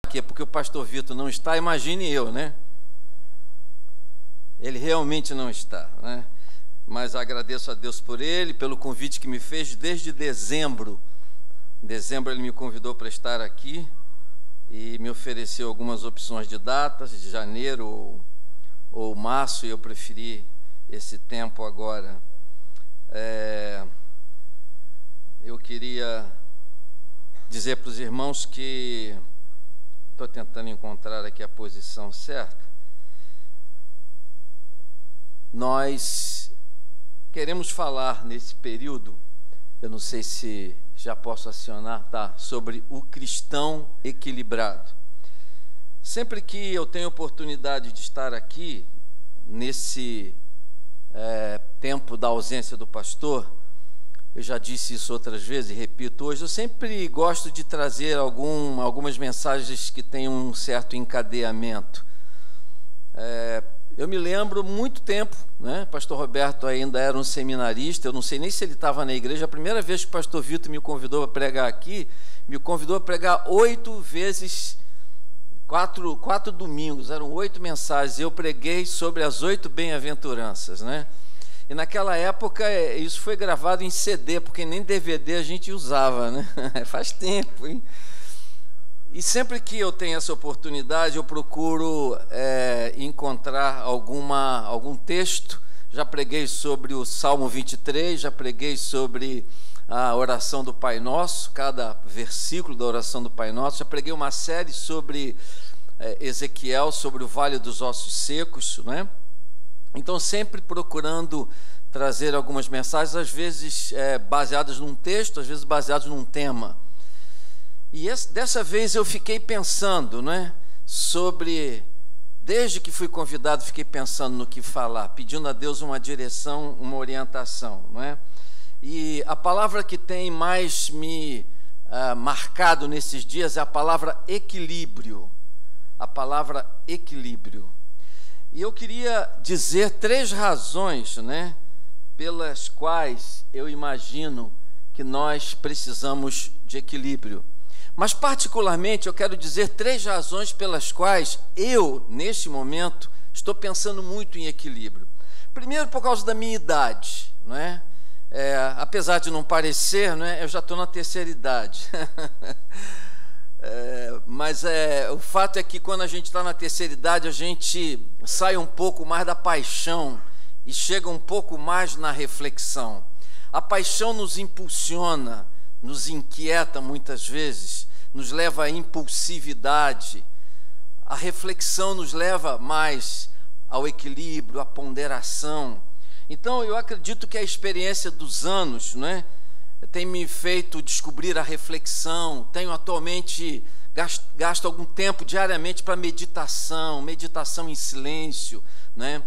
aqui é porque o pastor Vitor não está, imagine eu, né? Ele realmente não está, né? Mas agradeço a Deus por ele, pelo convite que me fez desde dezembro. Em dezembro ele me convidou para estar aqui e me ofereceu algumas opções de datas, de janeiro ou março, e eu preferi esse tempo agora. Eu queria dizer para os irmãos que estou tentando encontrar aqui a posição certa. Nós queremos falar nesse período, eu não sei se já posso acionar, tá? Sobre o cristão equilibrado. Sempre que eu tenho oportunidade de estar aqui, nesse tempo da ausência do pastor, eu já disse isso outras vezes e repito hoje, eu sempre gosto de trazer algumas mensagens que tenham um certo encadeamento. Eu me lembro muito tempo, né? Pastor Roberto ainda era um seminarista, eu não sei nem se ele estava na igreja. A primeira vez que o pastor Vitor me convidou para pregar aqui, me convidou a pregar 8 vezes, 4 domingos, eram 8 mensagens. Eu preguei sobre as 8 bem-aventuranças, né? E naquela época isso foi gravado em CD, porque nem DVD a gente usava, né? Faz tempo, hein? E sempre que eu tenho essa oportunidade, eu procuro encontrar algum texto. Já preguei sobre o Salmo 23, já preguei sobre a oração do Pai Nosso, cada versículo da oração do Pai Nosso. Já preguei uma série sobre Ezequiel, sobre o Vale dos Ossos Secos, né? Então, sempre procurando trazer algumas mensagens, às vezes baseadas num texto, às vezes baseadas num tema. E dessa vez eu fiquei pensando, né, desde que fui convidado, fiquei pensando no que falar, pedindo a Deus uma direção, uma orientação, não é? E a palavra que tem mais me marcado nesses dias é a palavra equilíbrio. A palavra equilíbrio. E eu queria dizer 3 razões, né, pelas quais eu imagino que nós precisamos de equilíbrio. Mas, particularmente, eu quero dizer 3 razões pelas quais eu, neste momento, estou pensando muito em equilíbrio. Primeiro, por causa da minha idade, não é? Apesar de não parecer, não é? Eu já estou na terceira idade. Mas o fato é que quando a gente está na terceira idade, a gente sai um pouco mais da paixão e chega um pouco mais na reflexão. A paixão nos impulsiona, nos inquieta muitas vezes, nos leva à impulsividade. A reflexão nos leva mais ao equilíbrio, à ponderação. Então, eu acredito que a experiência dos anos, né, tem me feito descobrir a reflexão. Tenho atualmente gasto algum tempo diariamente para meditação em silêncio, né,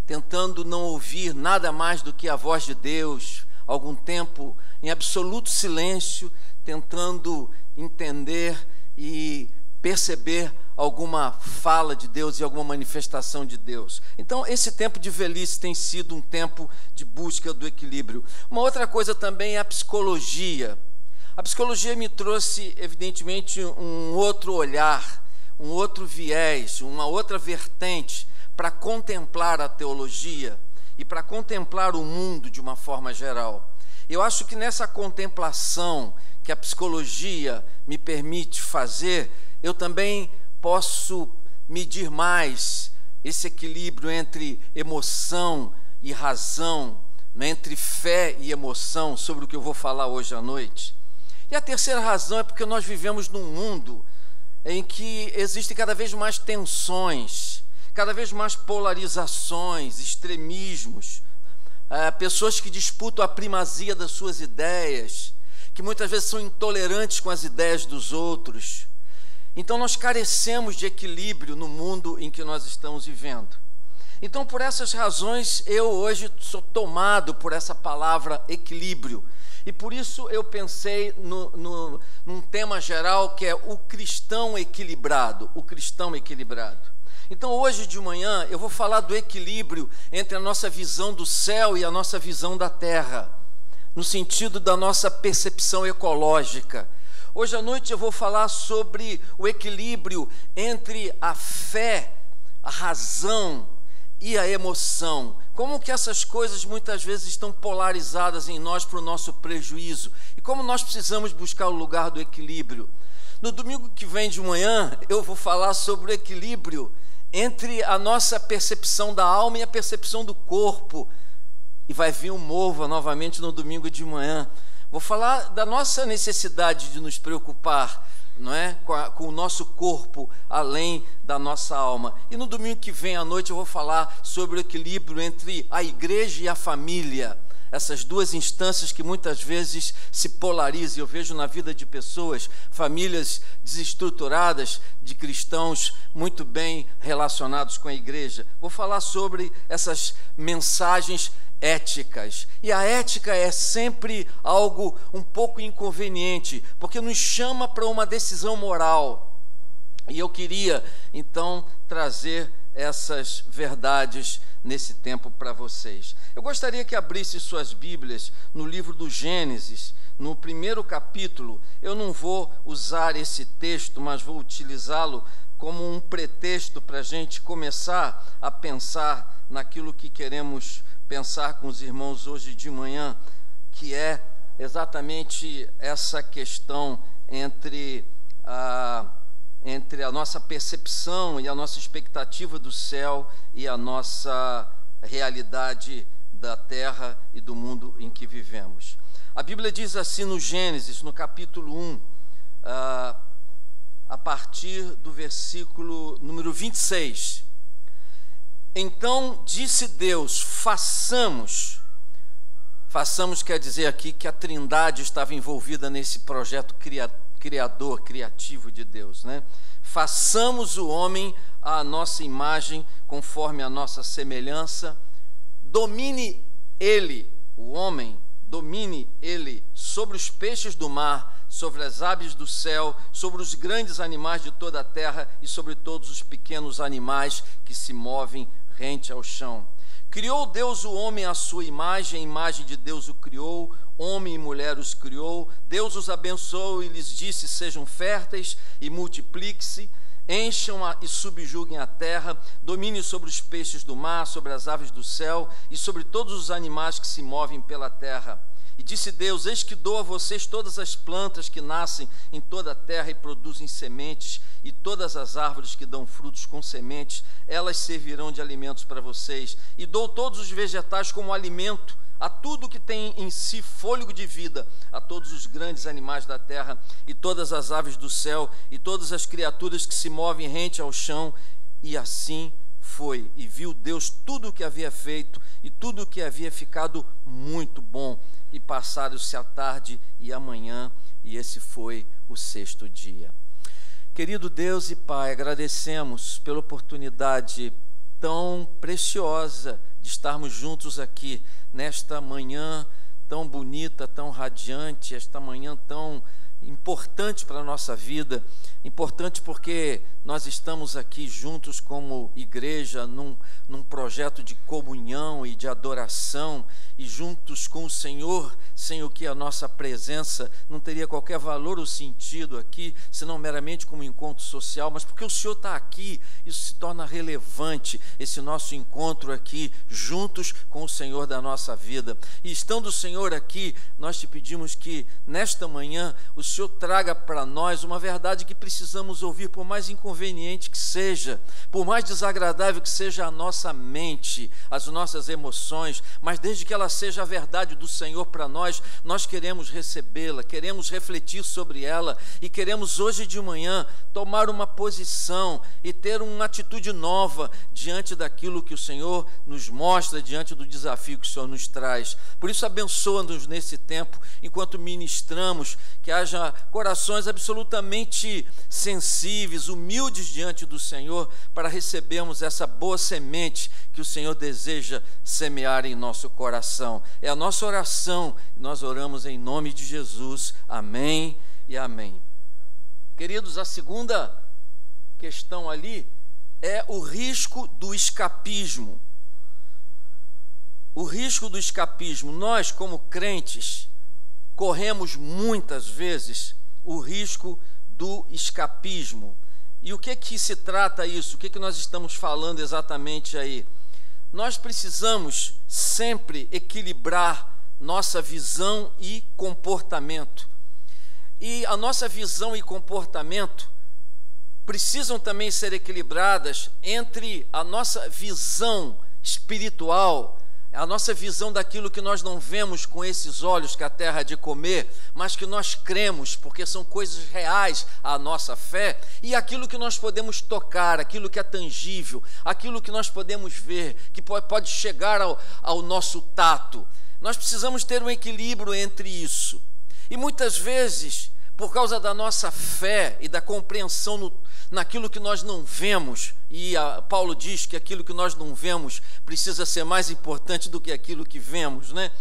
tentando não ouvir nada mais do que a voz de Deus, algum tempo em absoluto silêncio, tentando entender e perceber alguma fala de Deus e alguma manifestação de Deus. Então, esse tempo de velhice tem sido um tempo de busca do equilíbrio. Uma outra coisa também é a psicologia. A psicologia me trouxe, evidentemente, um outro olhar, um outro viés, uma outra vertente para contemplar a teologia e para contemplar o mundo de uma forma geral. Eu acho que nessa contemplação que a psicologia me permite fazer, eu também posso medir mais esse equilíbrio entre emoção e razão, né, entre fé e emoção, sobre o que eu vou falar hoje à noite. E a terceira razão é porque nós vivemos num mundo em que existem cada vez mais tensões, cada vez mais polarizações, extremismos, pessoas que disputam a primazia das suas ideias, que muitas vezes são intolerantes com as ideias dos outros. Então nós carecemos de equilíbrio no mundo em que nós estamos vivendo. Então, por essas razões, eu hoje sou tomado por essa palavra equilíbrio. E por isso eu pensei num tema geral que é o cristão equilibrado, o cristão equilibrado. Então, hoje de manhã, eu vou falar do equilíbrio entre a nossa visão do céu e a nossa visão da terra, no sentido da nossa percepção ecológica. Hoje à noite eu vou falar sobre o equilíbrio entre a fé, a razão e a emoção. Como que essas coisas muitas vezes estão polarizadas em nós para o nosso prejuízo. E como nós precisamos buscar o lugar do equilíbrio. No domingo que vem de manhã, eu vou falar sobre o equilíbrio entre a nossa percepção da alma e a percepção do corpo. E vai vir um Mova novamente no domingo de manhã. Vou falar da nossa necessidade de nos preocupar, não é? Com o nosso corpo, além da nossa alma. E no domingo que vem à noite eu vou falar sobre o equilíbrio entre a igreja e a família. Essas duas instâncias que muitas vezes se polarizam. Eu vejo na vida de pessoas, famílias desestruturadas, de cristãos muito bem relacionados com a igreja. Vou falar sobre essas mensagens éticas. E a ética é sempre algo um pouco inconveniente, porque nos chama para uma decisão moral. E eu queria, então, trazer essas verdades nesse tempo para vocês. Eu gostaria que abrisse suas Bíblias no livro do Gênesis, no primeiro capítulo. Eu não vou usar esse texto, mas vou utilizá-lo como um pretexto para a gente começar a pensar naquilo que queremos pensar com os irmãos hoje de manhã, que é exatamente essa questão entre a nossa percepção e a nossa expectativa do céu e a nossa realidade da terra e do mundo em que vivemos. A Bíblia diz assim no Gênesis, no capítulo 1, a partir do versículo número 26. Então disse Deus, façamos quer dizer aqui que a Trindade estava envolvida nesse projeto criador, criativo de Deus, né? Façamos o homem à nossa imagem, conforme a nossa semelhança, domine ele, o homem, domine ele sobre os peixes do mar, sobre as aves do céu, sobre os grandes animais de toda a terra e sobre todos os pequenos animais que se movem rente ao chão. Criou Deus o homem à sua imagem, a imagem de Deus o criou, homem e mulher os criou. Deus os abençoou e lhes disse, sejam férteis e multipliquem-se, encham e subjuguem a terra, dominem sobre os peixes do mar, sobre as aves do céu e sobre todos os animais que se movem pela terra. E disse Deus, eis que dou a vocês todas as plantas que nascem em toda a terra e produzem sementes, e todas as árvores que dão frutos com sementes, elas servirão de alimentos para vocês. E dou todos os vegetais como alimento, a tudo que tem em si fôlego de vida, a todos os grandes animais da terra, e todas as aves do céu, e todas as criaturas que se movem rente ao chão. E assim foi. E viu Deus tudo o que havia feito, e tudo o que havia ficado muito bom. E passaram-se a tarde e a manhã, e esse foi o sexto dia. Querido Deus e Pai, agradecemos pela oportunidade tão preciosa de estarmos juntos aqui, nesta manhã tão bonita, tão radiante, esta manhã tão importante para a nossa vida, importante porque nós estamos aqui juntos como igreja, num projeto de comunhão e de adoração, e juntos com o Senhor, sem o que a nossa presença não teria qualquer valor ou sentido aqui, senão meramente como encontro social, mas porque o Senhor está aqui, isso se torna relevante, esse nosso encontro aqui, juntos com o Senhor da nossa vida. E estando o Senhor aqui, nós te pedimos que nesta manhã o Senhor traga para nós uma verdade que precisamos ouvir, por mais inconveniente que seja, por mais desagradável que seja a nossa mente, as nossas emoções, mas desde que ela seja a verdade do Senhor para nós, nós queremos recebê-la, queremos refletir sobre ela e queremos hoje de manhã tomar uma posição e ter uma atitude nova diante daquilo que o Senhor nos mostra, diante do desafio que o Senhor nos traz. Por isso, abençoa-nos nesse tempo, enquanto ministramos, que haja corações absolutamente sensíveis, humildes diante do Senhor, para recebermos essa boa semente que o Senhor deseja semear em nosso coração. É a nossa oração, nós oramos em nome de Jesus. Amém e amém. Queridos, a segunda questão ali é o risco do escapismo. O risco do escapismo. Nós, como crentes, corremos muitas vezes o risco do escapismo. E o que se trata isso? O que nós estamos falando exatamente aí? Nós precisamos sempre equilibrar nossa visão e comportamento. E a nossa visão e comportamento precisam também ser equilibradas entre a nossa visão espiritual, a nossa visão daquilo que nós não vemos com esses olhos que a terra há de comer, mas que nós cremos, porque são coisas reais à nossa fé, e aquilo que nós podemos tocar, aquilo que é tangível, aquilo que nós podemos ver, que pode chegar ao nosso tato. Nós precisamos ter um equilíbrio entre isso. E muitas vezes, por causa da nossa fé e da compreensão naquilo que nós não vemos, e Paulo diz que aquilo que nós não vemos precisa ser mais importante do que aquilo que vemos, né?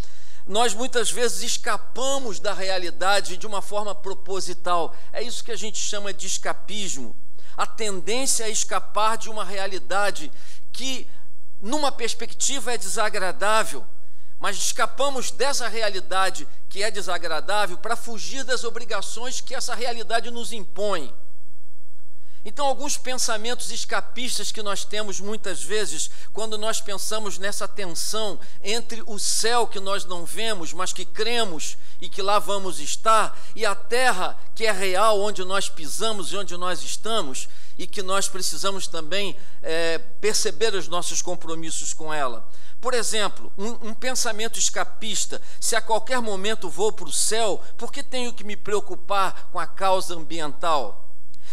Nós muitas vezes escapamos da realidade de uma forma proposital. É isso que a gente chama de escapismo. A tendência é escapar de uma realidade que, numa perspectiva, é desagradável, mas escapamos dessa realidade que é desagradável para fugir das obrigações que essa realidade nos impõe. Então, alguns pensamentos escapistas que nós temos muitas vezes, quando nós pensamos nessa tensão entre o céu que nós não vemos, mas que cremos e que lá vamos estar, e a terra que é real, onde nós pisamos e onde nós estamos, e que nós precisamos também perceber os nossos compromissos com ela. Por exemplo, um pensamento escapista: se a qualquer momento vou para o céu, por que tenho que me preocupar com a causa ambiental?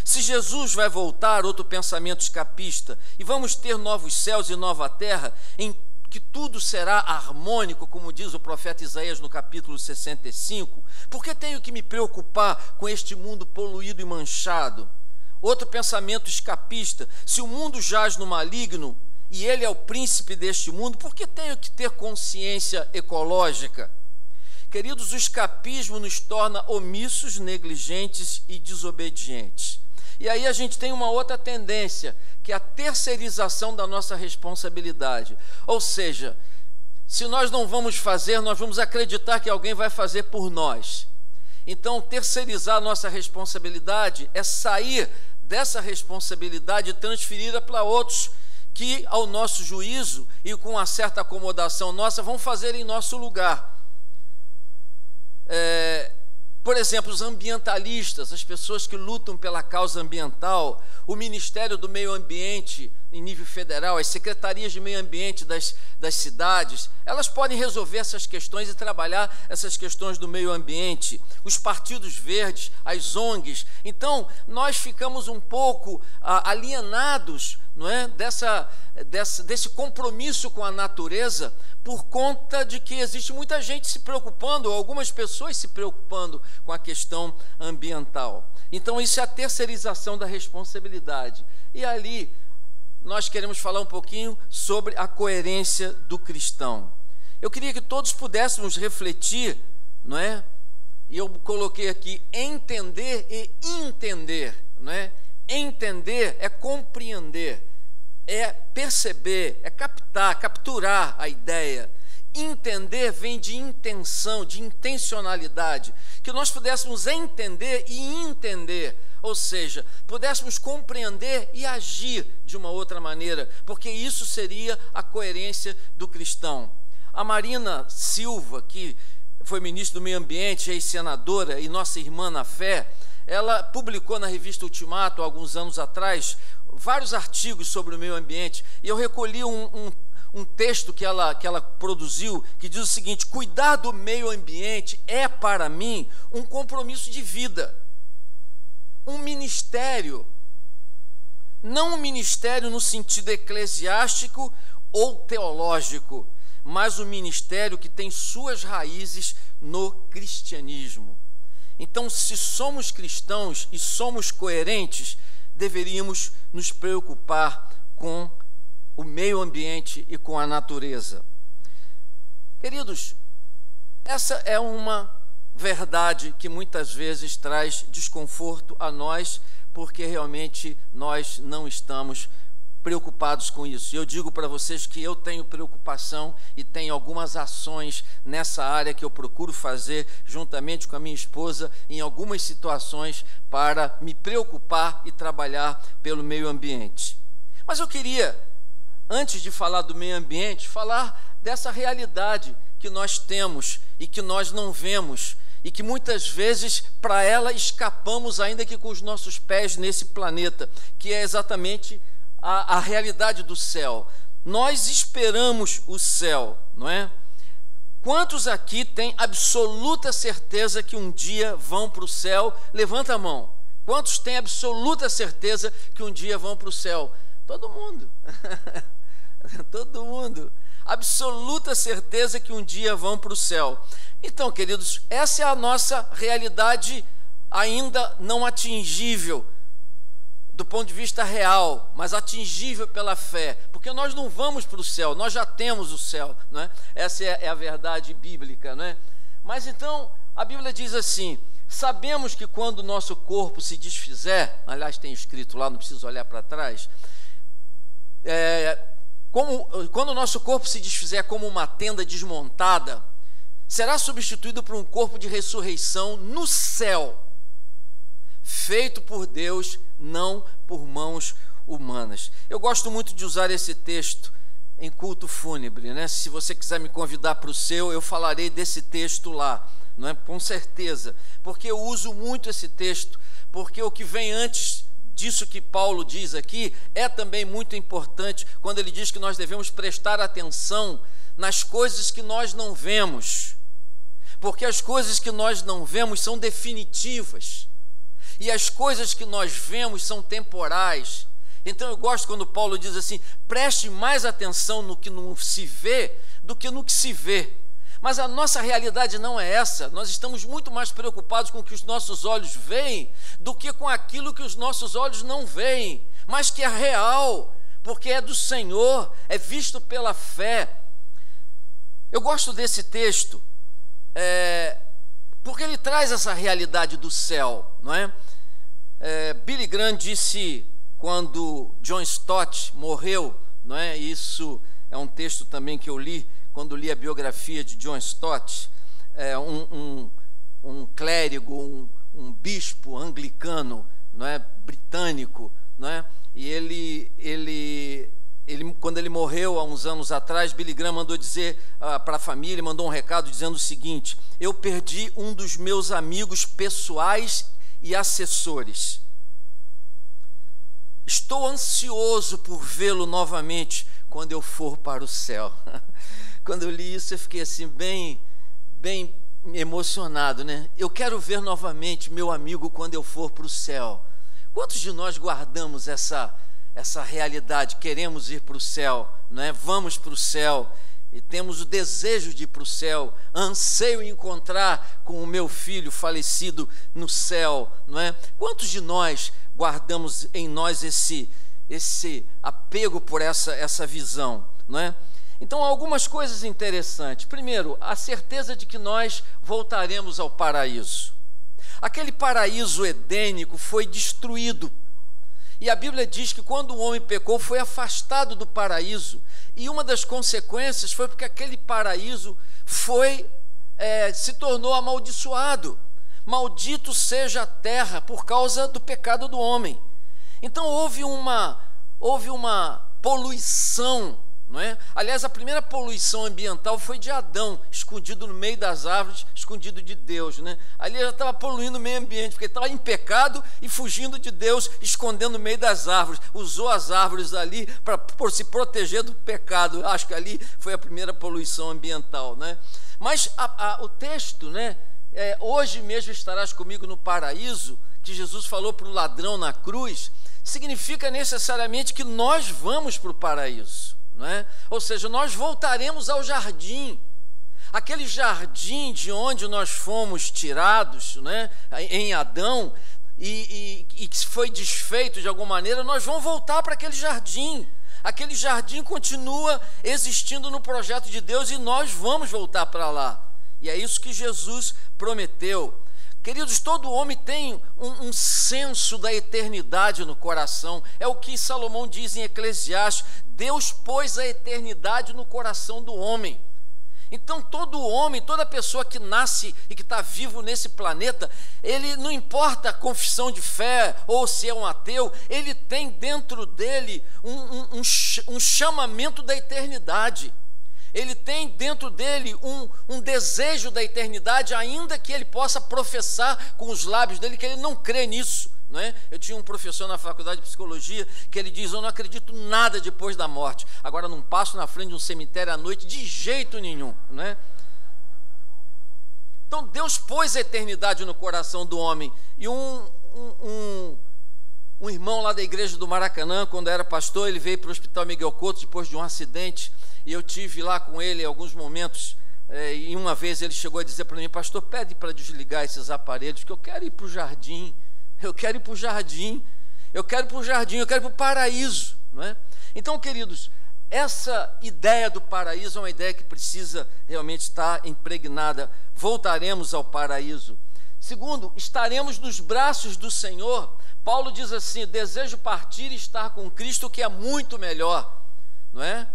Se Jesus vai voltar, outro pensamento escapista, e vamos ter novos céus e nova terra, em que tudo será harmônico, como diz o profeta Isaías no capítulo 65, por que tenho que me preocupar com este mundo poluído e manchado? Outro pensamento escapista: se o mundo jaz no maligno, e ele é o príncipe deste mundo, por que tenho que ter consciência ecológica? Queridos, o escapismo nos torna omissos, negligentes e desobedientes. E aí a gente tem uma outra tendência, que é a terceirização da nossa responsabilidade. Ou seja, se nós não vamos fazer, nós vamos acreditar que alguém vai fazer por nós. Então, terceirizar a nossa responsabilidade é sair dessa responsabilidade e transferida para outros que, ao nosso juízo e com uma certa acomodação nossa, vão fazer em nosso lugar. Por exemplo, os ambientalistas, as pessoas que lutam pela causa ambiental, o Ministério do Meio Ambiente em nível federal, as secretarias de meio ambiente das cidades, elas podem resolver essas questões e trabalhar essas questões do meio ambiente, os partidos verdes, as ONGs. Então, nós ficamos um pouco alienados, não é, desse compromisso com a natureza, por conta de que existe muita gente se preocupando, ou algumas pessoas se preocupando com a questão ambiental. Então, isso é a terceirização da responsabilidade. E ali, nós queremos falar um pouquinho sobre a coerência do cristão. Eu queria que todos pudéssemos refletir, não é? E eu coloquei aqui entender e entender, não é? Entender é compreender, é perceber, é capturar a ideia. Entender vem de intenção, de intencionalidade, que nós pudéssemos entender e entender, ou seja, pudéssemos compreender e agir de uma outra maneira, porque isso seria a coerência do cristão. A Marina Silva, que foi ministra do Meio Ambiente, ex-senadora e nossa irmã na fé, ela publicou na revista Ultimato, há alguns anos atrás, vários artigos sobre o meio ambiente, e eu recolhi um texto que ela produziu, que diz o seguinte: cuidar do meio ambiente é, para mim, um compromisso de vida, um ministério, não um ministério no sentido eclesiástico ou teológico, mas um ministério que tem suas raízes no cristianismo. Então, se somos cristãos e somos coerentes, deveríamos nos preocupar com o meio ambiente e com a natureza. Queridos, essa é uma verdade que muitas vezes traz desconforto a nós, porque realmente nós não estamos preocupados com isso. E eu digo para vocês que eu tenho preocupação e tenho algumas ações nessa área que eu procuro fazer juntamente com a minha esposa em algumas situações para me preocupar e trabalhar pelo meio ambiente. Mas eu queria, antes de falar do meio ambiente, falar dessa realidade que nós temos e que nós não vemos e que muitas vezes para ela escapamos ainda que com os nossos pés nesse planeta, que é exatamente a realidade do céu. Nós esperamos o céu, não é? Quantos aqui têm absoluta certeza que um dia vão para o céu? Levanta a mão. Quantos têm absoluta certeza que um dia vão para o céu? Todo mundo. Todo mundo. Absoluta certeza que um dia vão para o céu. Então, queridos, essa é a nossa realidade ainda não atingível do ponto de vista real, mas atingível pela fé, porque nós não vamos para o céu, nós já temos o céu, não é? Essa é a verdade bíblica, não é? Mas então, a Bíblia diz assim: sabemos que quando o nosso corpo se desfizer, aliás, tem escrito lá, não preciso olhar para trás, quando o nosso corpo se desfizer como uma tenda desmontada, será substituído por um corpo de ressurreição no céu, feito por Deus, não por mãos humanas. Eu gosto muito de usar esse texto em culto fúnebre, né? Se você quiser me convidar para o seu, eu falarei desse texto lá, não é? Com certeza, porque eu uso muito esse texto, porque o que vem antes disso que Paulo diz aqui é também muito importante, quando ele diz que nós devemos prestar atenção nas coisas que nós não vemos, porque as coisas que nós não vemos são definitivas, e as coisas que nós vemos são temporais. Então eu gosto quando Paulo diz assim: preste mais atenção no que não se vê do que no que se vê. Mas a nossa realidade não é essa. Nós estamos muito mais preocupados com o que os nossos olhos veem do que com aquilo que os nossos olhos não veem, mas que é real, porque é do Senhor, é visto pela fé. Eu gosto desse texto porque ele traz essa realidade do céu, não é? Billy Graham disse, quando John Stott morreu, não é? Isso é um texto também que eu li quando li a biografia de John Stott, um clérigo, um bispo anglicano, não é? Britânico, não é? E ele quando ele morreu há uns anos atrás, Billy Graham mandou dizer para a família, mandou um recado dizendo o seguinte: eu perdi um dos meus amigos pessoais e assessores. Estou ansioso por vê-lo novamente quando eu for para o céu. Quando eu li isso, eu fiquei assim, bem emocionado, né? Eu quero ver novamente meu amigo quando eu for para o céu. Quantos de nós guardamos essa realidade, queremos ir para o céu, não é? Vamos para o céu e temos o desejo de ir para o céu, anseio em encontrar com o meu filho falecido no céu, não é? Quantos de nós guardamos em nós esse apego por essa visão, não é? Então, algumas coisas interessantes. Primeiro, a certeza de que nós voltaremos ao paraíso. Aquele paraíso edênico foi destruído. E a Bíblia diz que quando o homem pecou, foi afastado do paraíso. E uma das consequências foi porque aquele paraíso se tornou amaldiçoado. Maldito seja a terra por causa do pecado do homem. Então houve uma poluição, não é? Aliás, a primeira poluição ambiental foi de Adão, escondido no meio das árvores, escondido de Deus, né? Ali já estava poluindo o meio ambiente, porque estava em pecado e fugindo de Deus, escondendo no meio das árvores. Usou as árvores ali para se proteger do pecado. Acho que ali foi a primeira poluição ambiental, né? Mas o texto, né? Hoje mesmo estarás comigo no paraíso, que Jesus falou para o ladrão na cruz, significa necessariamente que nós vamos para o paraíso, não é? Ou seja, nós voltaremos ao jardim, aquele jardim de onde nós fomos tirados, né, em Adão, e que foi desfeito de alguma maneira. Nós vamos voltar para aquele jardim. Aquele jardim continua existindo no projeto de Deus e nós vamos voltar para lá. E é isso que Jesus prometeu. Queridos, todo homem tem um senso da eternidade no coração. É o que Salomão diz em Eclesiastes: Deus pôs a eternidade no coração do homem. Então todo homem, toda pessoa que nasce e que está vivo nesse planeta, ele, não importa a confissão de fé ou se é um ateu, ele tem dentro dele um chamamento da eternidade. Ele tem dentro dele um desejo da eternidade, ainda que ele possa professar com os lábios dele que ele não crê nisso, não é? Eu tinha um professor na faculdade de psicologia que ele diz: eu não acredito nada depois da morte. Agora, não passo na frente de um cemitério à noite de jeito nenhum, não é? Então Deus pôs a eternidade no coração do homem. E um irmão lá da igreja do Maracanã, quando era pastor, ele veio para o Hospital Miguel Couto depois de um acidente, e eu tive lá com ele em alguns momentos, e uma vez ele chegou a dizer para mim: pastor, pede para desligar esses aparelhos, que eu quero ir para o jardim, eu quero ir para o jardim, eu quero ir para o jardim, eu quero ir para o paraíso, não é? Então, queridos, essa ideia do paraíso é uma ideia que precisa realmente estar impregnada. Voltaremos ao paraíso. Segundo, estaremos nos braços do Senhor. Paulo diz assim: desejo partir e estar com Cristo, que é muito melhor, não é?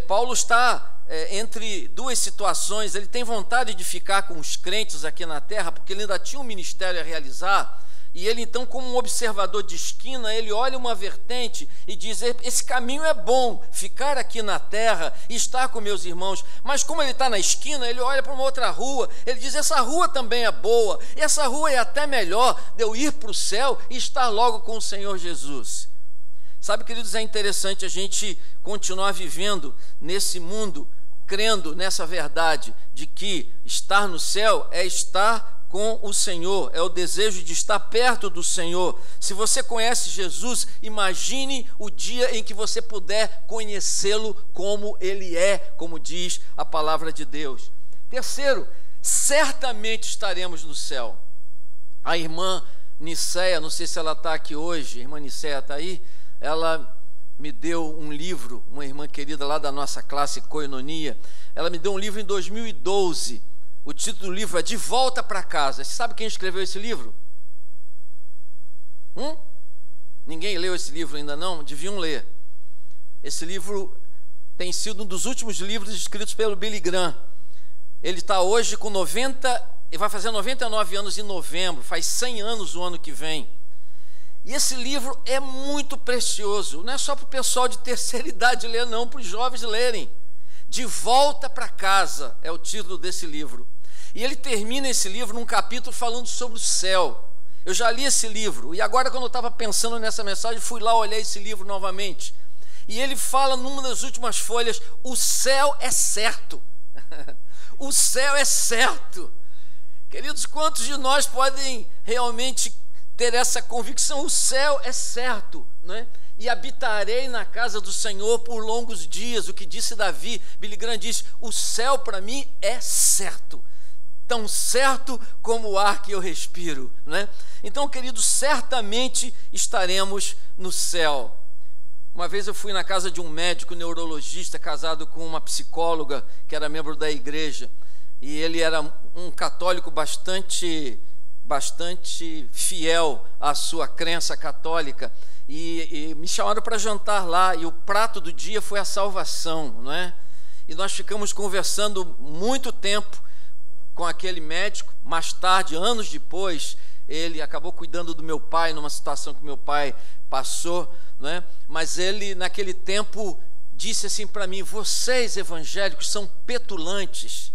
Paulo está entre duas situações. Ele tem vontade de ficar com os crentes aqui na terra, porque ele ainda tinha um ministério a realizar, e ele então, como um observador de esquina, ele olha uma vertente e diz: esse caminho é bom, ficar aqui na terra e estar com meus irmãos. Mas como ele está na esquina, ele olha para uma outra rua, ele diz: essa rua também é boa, essa rua é até melhor de eu ir para o céu e estar logo com o Senhor Jesus. Sabe, queridos, é interessante a gente continuar vivendo nesse mundo, crendo nessa verdade de que estar no céu é estar com o Senhor, é o desejo de estar perto do Senhor. Se você conhece Jesus, imagine o dia em que você puder conhecê-lo como Ele é, como diz a palavra de Deus. Terceiro, certamente estaremos no céu. A irmã Niceia, não sei se ela está aqui hoje, a irmã Niceia está aí, ela me deu um livro, uma irmã querida lá da nossa classe Koinonia, ela me deu um livro em 2012, o título do livro é De Volta para Casa. Você sabe quem escreveu esse livro? Ninguém leu esse livro ainda não? Deviam ler. Esse livro tem sido um dos últimos livros escritos pelo Billy Graham. Ele está hoje com 90, ele vai fazer 99 anos em novembro, faz 100 anos o ano que vem. E esse livro é muito precioso, não é só para o pessoal de terceira idade ler, não, para os jovens lerem. De Volta para Casa é o título desse livro. E ele termina esse livro num capítulo falando sobre o céu. Eu já li esse livro, e agora, quando eu estava pensando nessa mensagem, fui lá olhar esse livro novamente. E ele fala numa das últimas folhas: o céu é certo. O céu é certo. Queridos, quantos de nós podem realmente ter essa convicção? O céu é certo, não é? E habitarei na casa do Senhor por longos dias. O que disse Davi, Billy Graham diz: o céu para mim é certo, tão certo como o ar que eu respiro, né? Então, queridos, certamente estaremos no céu. Uma vez eu fui na casa de um médico neurologista casado com uma psicóloga que era membro da igreja, e ele era um católico bastante fiel à sua crença católica, e me chamaram para jantar lá, e o prato do dia foi a salvação, não é? E nós ficamos conversando muito tempo com aquele médico. Mais tarde, anos depois, ele acabou cuidando do meu pai numa situação que meu pai passou, não é? Mas ele, naquele tempo, disse assim para mim: vocês evangélicos são petulantes,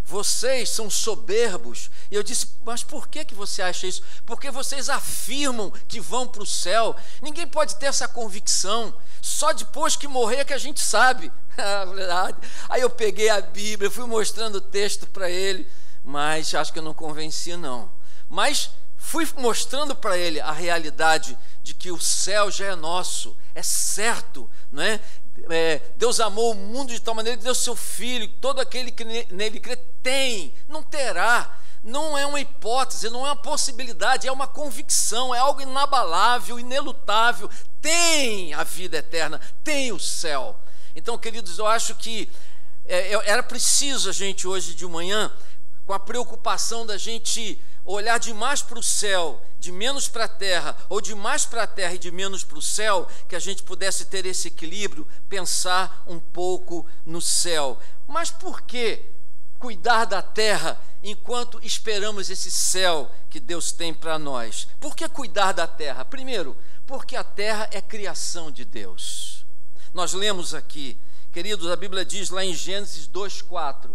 vocês são soberbos. E eu disse: mas por que você acha isso? Porque vocês afirmam que vão para o céu. Ninguém pode ter essa convicção, só depois que morrer é que a gente sabe. Aí eu peguei a Bíblia, fui mostrando o texto para ele, mas acho que eu não convenci não. Mas fui mostrando para ele a realidade de que o céu já é nosso, é certo, não é? Deus amou o mundo de tal maneira que deu seu Filho, todo aquele que nele crê tem, não terá. Não é uma hipótese, não é uma possibilidade, é uma convicção, é algo inabalável, inelutável. Tem a vida eterna, tem o céu. Então, queridos, eu acho que era preciso a gente hoje de manhã com a preocupação da gente olhar demais para o céu, de menos para a terra, ou de mais para a terra e de menos para o céu, que a gente pudesse ter esse equilíbrio, pensar um pouco no céu. Mas por que cuidar da terra enquanto esperamos esse céu que Deus tem para nós? Por que cuidar da terra? Primeiro, porque a terra é criação de Deus. Nós lemos aqui, queridos, a Bíblia diz lá em Gênesis 2:4,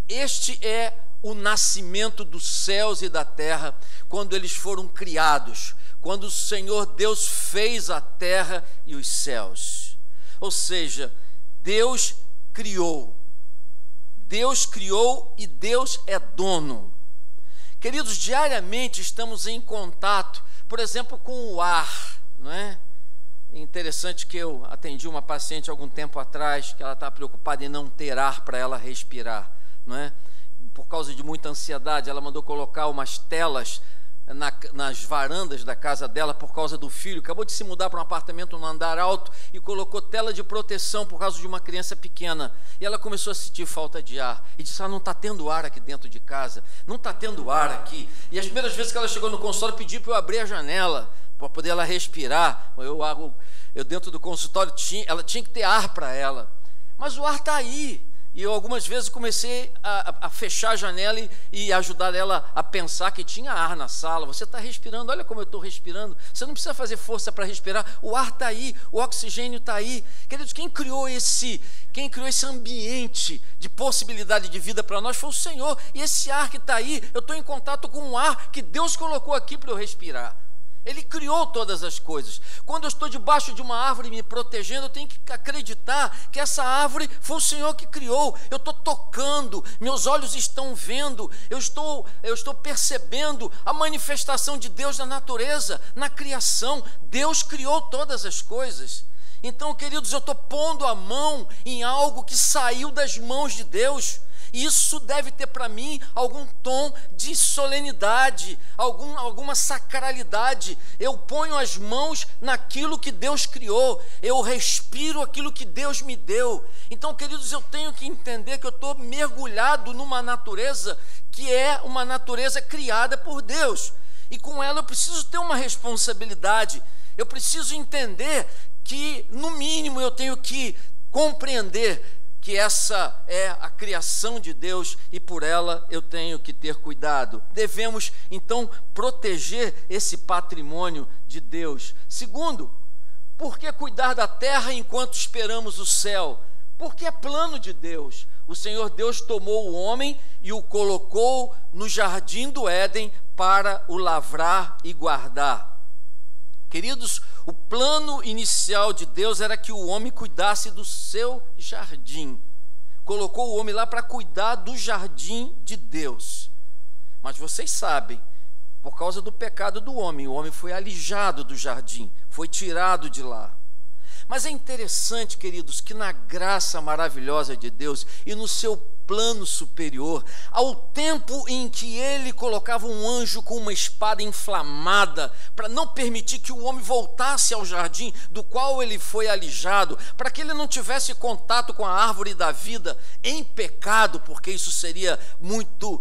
este é o nascimento dos céus e da terra, quando eles foram criados, quando o Senhor Deus fez a terra e os céus. Ou seja, Deus criou e Deus é dono. Queridos, diariamente estamos em contato, por exemplo, com o ar, não é? É interessante que eu atendi uma paciente algum tempo atrás, que ela está preocupada em não ter ar para ela respirar, não é? Por causa de muita ansiedade, ela mandou colocar umas telas nas varandas da casa dela por causa do filho. Acabou de se mudar para um apartamento no andar alto e colocou tela de proteção por causa de uma criança pequena. E ela começou a sentir falta de ar. E disse, não está tendo ar aqui dentro de casa. Não está tendo ar aqui. E as primeiras vezes que ela chegou no consultório, pediu para eu abrir a janela para poder ela respirar. Eu dentro do consultório, ela tinha que ter ar para ela. Mas o ar está aí. E eu algumas vezes comecei a fechar a janela e ajudar ela a pensar que tinha ar na sala. Você está respirando, olha como eu estou respirando. Você não precisa fazer força para respirar. O ar está aí, o oxigênio está aí. Queridos, quem criou esse ambiente de possibilidade de vida para nós foi o Senhor. E esse ar que está aí, eu estou em contato com um ar que Deus colocou aqui para eu respirar. Ele criou todas as coisas. Quando eu estou debaixo de uma árvore me protegendo, eu tenho que acreditar que essa árvore foi o Senhor que criou. Eu estou tocando, meus olhos estão vendo, eu estou percebendo a manifestação de Deus na natureza, na criação. Deus criou todas as coisas. Então, queridos, eu estou pondo a mão em algo que saiu das mãos de Deus. Isso deve ter para mim algum tom de solenidade, alguma sacralidade. Eu ponho as mãos naquilo que Deus criou, eu respiro aquilo que Deus me deu. Então, queridos, eu tenho que entender que eu estou mergulhado numa natureza que é uma natureza criada por Deus. E com ela eu preciso ter uma responsabilidade. Eu preciso entender que, no mínimo, eu tenho que compreender que essa é a criação de Deus e por ela eu tenho que ter cuidado. Devemos, então, proteger esse patrimônio de Deus. Segundo, por que cuidar da terra enquanto esperamos o céu? Porque é plano de Deus. O Senhor Deus tomou o homem e o colocou no jardim do Éden para o lavrar e guardar. Queridos, o plano inicial de Deus era que o homem cuidasse do seu jardim. Colocou o homem lá para cuidar do jardim de Deus. Mas vocês sabem, por causa do pecado do homem, o homem foi alijado do jardim, foi tirado de lá. Mas é interessante, queridos, que na graça maravilhosa de Deus e no seu plano superior, ao tempo em que ele colocava um anjo com uma espada inflamada para não permitir que o homem voltasse ao jardim do qual ele foi alijado, para que ele não tivesse contato com a árvore da vida em pecado, porque isso seria muito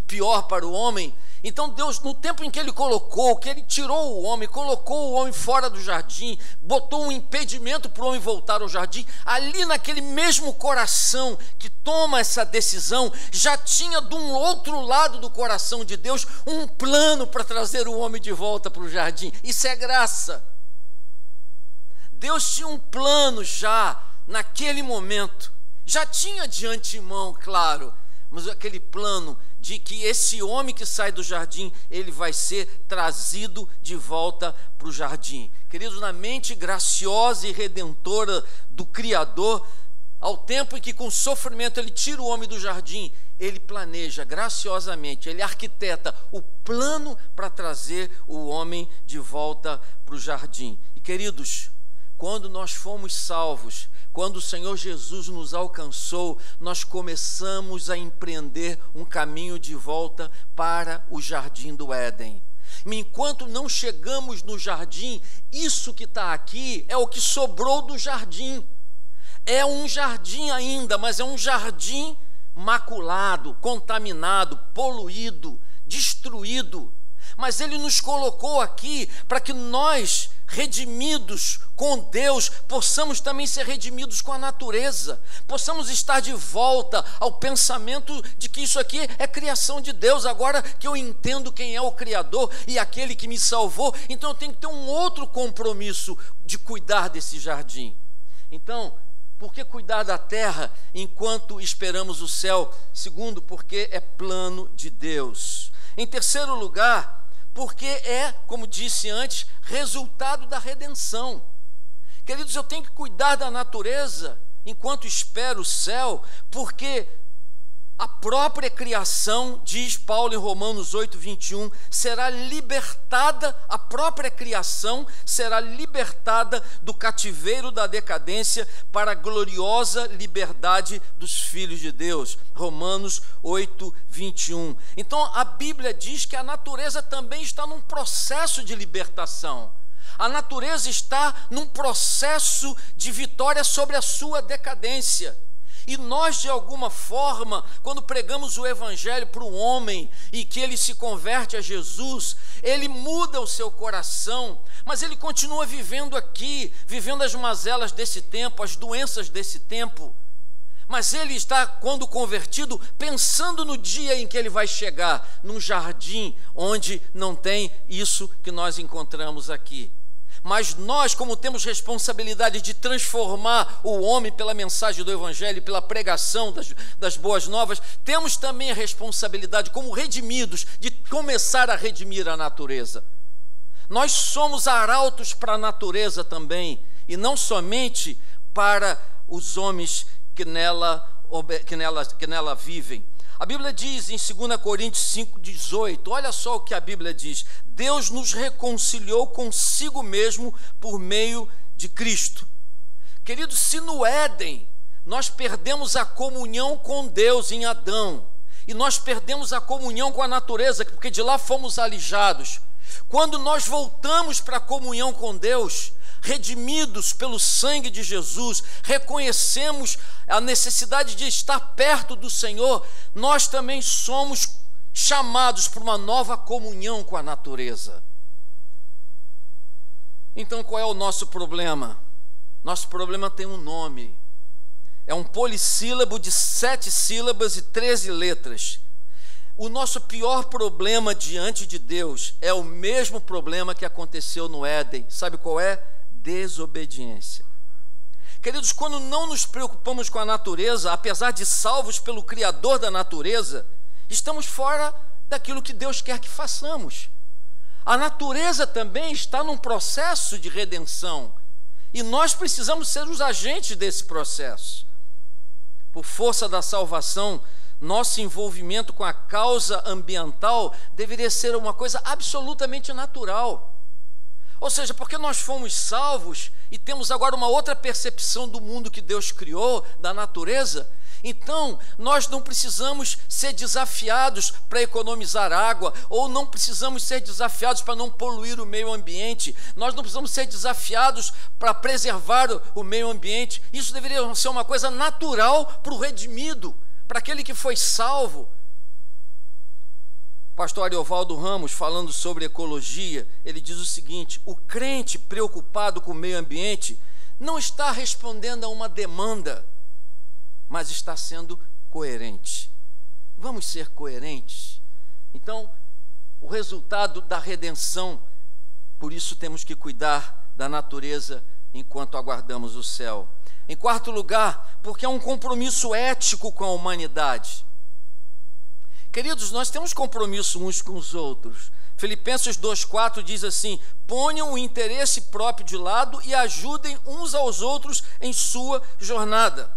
pior para o homem. Então Deus, no tempo em que ele tirou o homem, colocou o homem fora do jardim, botou um impedimento para o homem voltar ao jardim, ali naquele mesmo coração que toma essa decisão, já tinha de um outro lado do coração de Deus um plano para trazer o homem de volta para o jardim. Isso é graça. Deus tinha um plano já naquele momento, já tinha de antemão, claro, mas aquele plano de que esse homem que sai do jardim, ele vai ser trazido de volta para o jardim. Queridos, na mente graciosa e redentora do Criador, ao tempo em que com sofrimento ele tira o homem do jardim, ele planeja graciosamente, ele arquiteta o plano para trazer o homem de volta para o jardim. E queridos, quando nós fomos salvos, quando o Senhor Jesus nos alcançou, nós começamos a empreender um caminho de volta para o jardim do Éden. Enquanto não chegamos no jardim, isso que está aqui é o que sobrou do jardim. É um jardim ainda, mas é um jardim maculado, contaminado, poluído, destruído. Mas Ele nos colocou aqui para que nós, redimidos com Deus, possamos também ser redimidos com a natureza, possamos estar de volta ao pensamento de que isso aqui é criação de Deus. Agora que eu entendo quem é o Criador e aquele que me salvou, então eu tenho que ter um outro compromisso de cuidar desse jardim. Então, por que cuidar da terra enquanto esperamos o céu? Segundo, porque é plano de Deus. Em terceiro lugar, porque é, como disse antes, resultado da redenção. Queridos, eu tenho que cuidar da natureza enquanto espero o céu, porque a própria criação, diz Paulo em Romanos 8:21, será libertada, a própria criação será libertada do cativeiro da decadência para a gloriosa liberdade dos filhos de Deus. Romanos 8:21. Então a Bíblia diz que a natureza também está num processo de libertação. A natureza está num processo de vitória sobre a sua decadência. E nós, de alguma forma, quando pregamos o Evangelho para um homem e que ele se converte a Jesus, ele muda o seu coração, mas ele continua vivendo aqui, vivendo as mazelas desse tempo, as doenças desse tempo. Mas ele está, quando convertido, pensando no dia em que ele vai chegar num jardim onde não tem isso que nós encontramos aqui. Mas nós, como temos responsabilidade de transformar o homem pela mensagem do Evangelho, pela pregação das boas novas, temos também a responsabilidade, como redimidos, de começar a redimir a natureza. Nós somos arautos para a natureza também, e não somente para os homens que nela vivem. A Bíblia diz em 2 Coríntios 5:18, olha só o que a Bíblia diz: Deus nos reconciliou consigo mesmo por meio de Cristo. Queridos, se no Éden nós perdemos a comunhão com Deus em Adão, e nós perdemos a comunhão com a natureza, porque de lá fomos alijados, quando nós voltamos para a comunhão com Deus, redimidos pelo sangue de Jesus, reconhecemos a necessidade de estar perto do Senhor, nós também somos chamados para uma nova comunhão com a natureza. Então, qual é o nosso problema? Nosso problema tem um nome. É um polissílabo de 7 sílabas e 13 letras. O nosso pior problema diante de Deus é o mesmo problema que aconteceu no Éden. Sabe qual é? Desobediência. Queridos, quando não nos preocupamos com a natureza, apesar de salvos pelo Criador da natureza, estamos fora daquilo que Deus quer que façamos. A natureza também está num processo de redenção, e nós precisamos ser os agentes desse processo. Por força da salvação, nosso envolvimento com a causa ambiental deveria ser uma coisa absolutamente natural. Ou seja, porque nós fomos salvos e temos agora uma outra percepção do mundo que Deus criou, da natureza, então nós não precisamos ser desafiados para economizar água, ou não precisamos ser desafiados para não poluir o meio ambiente, nós não precisamos ser desafiados para preservar o meio ambiente. Isso deveria ser uma coisa natural para o redimido, para aquele que foi salvo. Pastor Ariovaldo Ramos, falando sobre ecologia, ele diz o seguinte: o crente preocupado com o meio ambiente não está respondendo a uma demanda, mas está sendo coerente. Vamos ser coerentes. Então, o resultado da redenção, por isso temos que cuidar da natureza enquanto aguardamos o céu. Em quarto lugar, porque é um compromisso ético com a humanidade. Queridos, nós temos compromisso uns com os outros. Filipenses 2,4 diz assim: ponham o interesse próprio de lado e ajudem uns aos outros em sua jornada.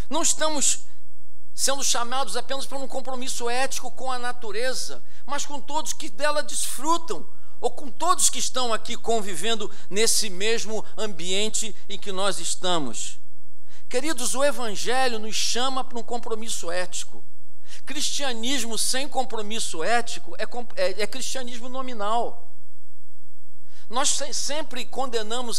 Não estamos sendo chamados apenas para um compromisso ético com a natureza, mas com todos que dela desfrutam, ou com todos que estão aqui convivendo nesse mesmo ambiente em que nós estamos. Queridos, o Evangelho nos chama para um compromisso ético. Cristianismo sem compromisso ético é cristianismo nominal. Nós sempre condenamos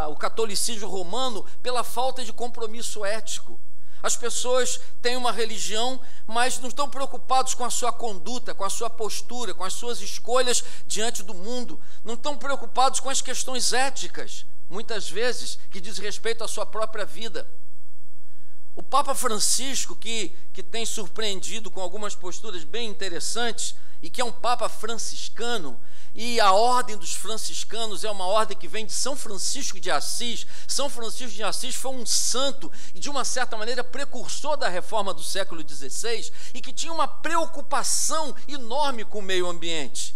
o catolicismo romano pela falta de compromisso ético. As pessoas têm uma religião, mas não estão preocupados com a sua conduta, com a sua postura, com as suas escolhas diante do mundo. Não estão preocupados com as questões éticas, muitas vezes, que diz respeito à sua própria vida. O Papa Francisco, que tem surpreendido com algumas posturas bem interessantes, e que é um Papa franciscano, e a ordem dos franciscanos é uma ordem que vem de São Francisco de Assis. São Francisco de Assis foi um santo e, de uma certa maneira, precursor da reforma do século XVI, e que tinha uma preocupação enorme com o meio ambiente.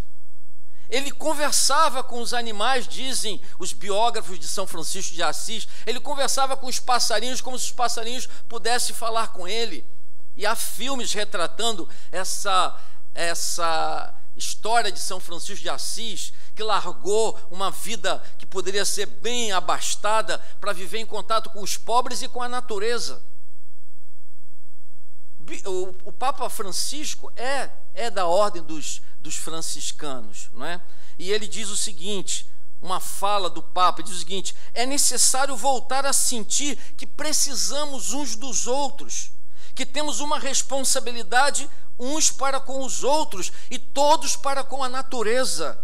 Ele conversava com os animais, dizem os biógrafos de São Francisco de Assis, ele conversava com os passarinhos como se os passarinhos pudessem falar com ele. E há filmes retratando essa história de São Francisco de Assis, que largou uma vida que poderia ser bem abastada para viver em contato com os pobres e com a natureza. O Papa Francisco é da ordem dos franciscanos, não é? E ele diz o seguinte, uma fala do Papa, diz o seguinte: é necessário voltar a sentir que precisamos uns dos outros, que temos uma responsabilidade uns para com os outros e todos para com a natureza,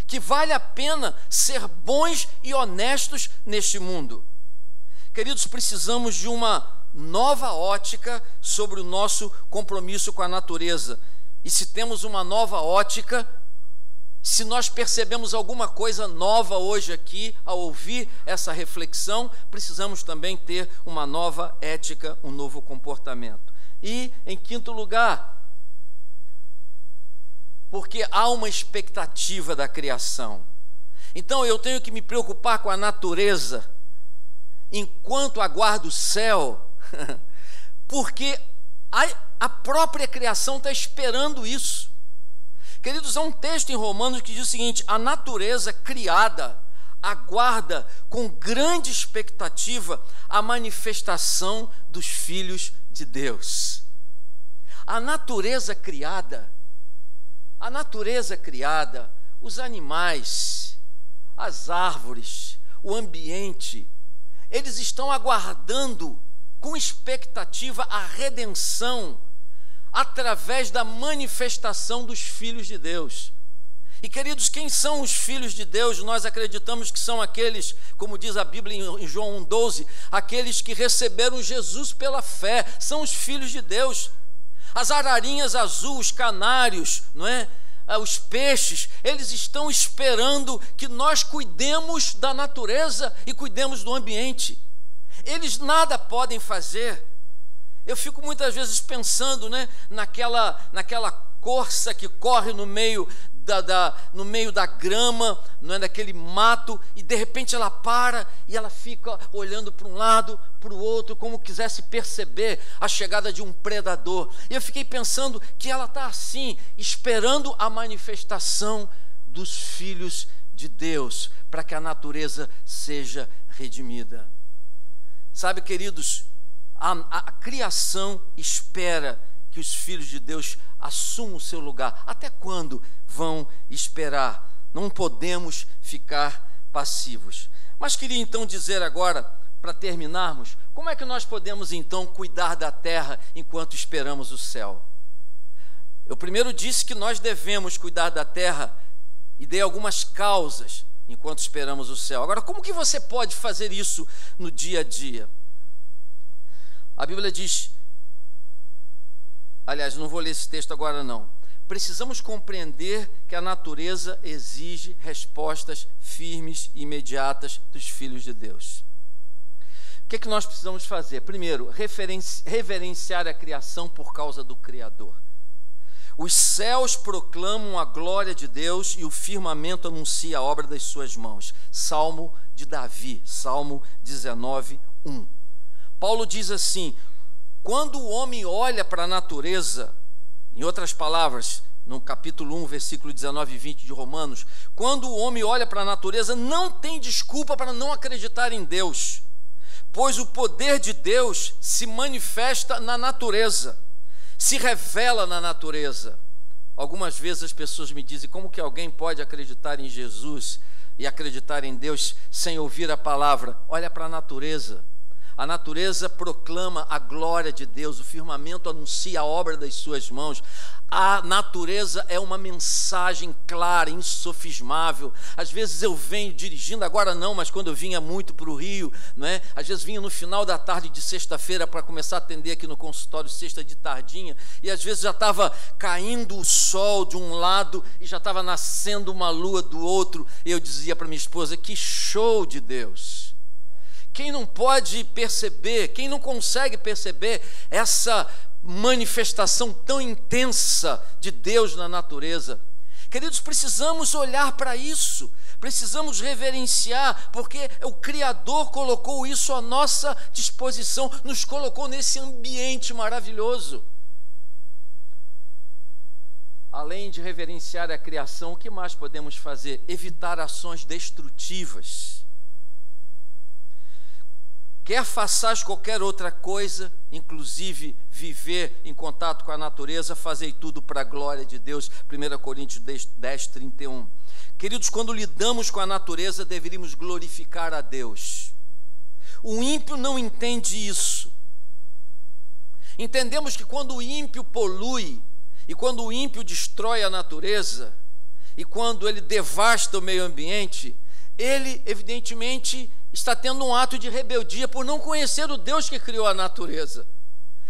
que vale a pena ser bons e honestos neste mundo. Queridos, precisamos de uma nova ótica sobre o nosso compromisso com a natureza. E se temos uma nova ótica, se nós percebemos alguma coisa nova hoje aqui, ao ouvir essa reflexão, precisamos também ter uma nova ética, um novo comportamento. E, em quinto lugar, porque há uma expectativa da criação. Então eu tenho que me preocupar com a natureza enquanto aguardo o céu, porque a própria criação está esperando isso. Queridos, há um texto em Romanos que diz o seguinte: a natureza criada aguarda com grande expectativa a manifestação dos filhos de Deus. A natureza criada, os animais, as árvores, o ambiente, eles estão aguardando com expectativa a redenção através da manifestação dos filhos de Deus. E, queridos, quem são os filhos de Deus? Nós acreditamos que são aqueles, como diz a Bíblia em João 1,12, aqueles que receberam Jesus pela fé, são os filhos de Deus. As ararinhas azuis, os canários, não é? Os peixes, eles estão esperando que nós cuidemos da natureza e cuidemos do ambiente. Eles nada podem fazer. Eu fico muitas vezes pensando, né, naquela corça que corre no meio da grama, não é, daquele mato, e de repente ela para e ela fica olhando para um lado, para o outro, como quisesse perceber a chegada de um predador. E eu fiquei pensando que ela está assim, esperando a manifestação dos filhos de Deus, para que a natureza seja redimida. Sabe, queridos, a criação espera que os filhos de Deus assumam o seu lugar. Até quando vão esperar? Não podemos ficar passivos. Mas queria então dizer agora, para terminarmos, como é que nós podemos então cuidar da terra enquanto esperamos o céu? Eu primeiro disse que nós devemos cuidar da terra e dei algumas causas enquanto esperamos o céu. Agora, como que você pode fazer isso no dia a dia? A Bíblia diz, aliás, não vou ler esse texto agora não. Precisamos compreender que a natureza exige respostas firmes e imediatas dos filhos de Deus. O que é que nós precisamos fazer? Primeiro, reverenciar a criação por causa do Criador. Os céus proclamam a glória de Deus e o firmamento anuncia a obra das suas mãos. Salmo de Davi, Salmo 19:1. Paulo diz assim: quando o homem olha para a natureza, em outras palavras, no capítulo 1, versículo 19 e 20 de Romanos, quando o homem olha para a natureza, não tem desculpa para não acreditar em Deus, pois o poder de Deus se manifesta na natureza, se revela na natureza. Algumas vezes as pessoas me dizem: como que alguém pode acreditar em Jesus e acreditar em Deus sem ouvir a palavra? Olha para a natureza. A natureza proclama a glória de Deus, o firmamento anuncia a obra das suas mãos. A natureza é uma mensagem clara, insofismável. Às vezes eu venho dirigindo, agora não, mas quando eu vinha muito para o Rio, não é? Às vezes vinha no final da tarde de sexta-feira para começar a atender aqui no consultório sexta de tardinha, e às vezes já estava caindo o sol de um lado e já estava nascendo uma lua do outro, e eu dizia para minha esposa: que show de Deus! Quem não pode perceber, quem não consegue perceber essa manifestação tão intensa de Deus na natureza? Queridos, precisamos olhar para isso, precisamos reverenciar, porque o Criador colocou isso à nossa disposição, nos colocou nesse ambiente maravilhoso. Além de reverenciar a criação, o que mais podemos fazer? Evitar ações destrutivas. Quer façais qualquer outra coisa, inclusive viver em contato com a natureza, fazei tudo para a glória de Deus. 1 Coríntios 10, 31. Queridos, quando lidamos com a natureza, deveríamos glorificar a Deus. O ímpio não entende isso. Entendemos que quando o ímpio polui, e quando o ímpio destrói a natureza, e quando ele devasta o meio ambiente, ele, evidentemente, está tendo um ato de rebeldia por não conhecer o Deus que criou a natureza.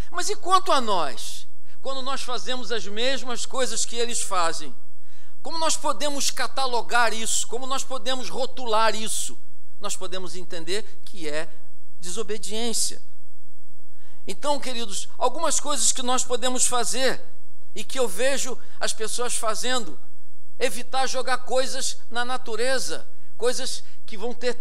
Mas e quanto a nós? Quando nós fazemos as mesmas coisas que eles fazem, como nós podemos catalogar isso? Como nós podemos rotular isso? Nós podemos entender que é desobediência. Então, queridos, algumas coisas que nós podemos fazer e que eu vejo as pessoas fazendo: evitar jogar coisas na natureza, coisas que vão ter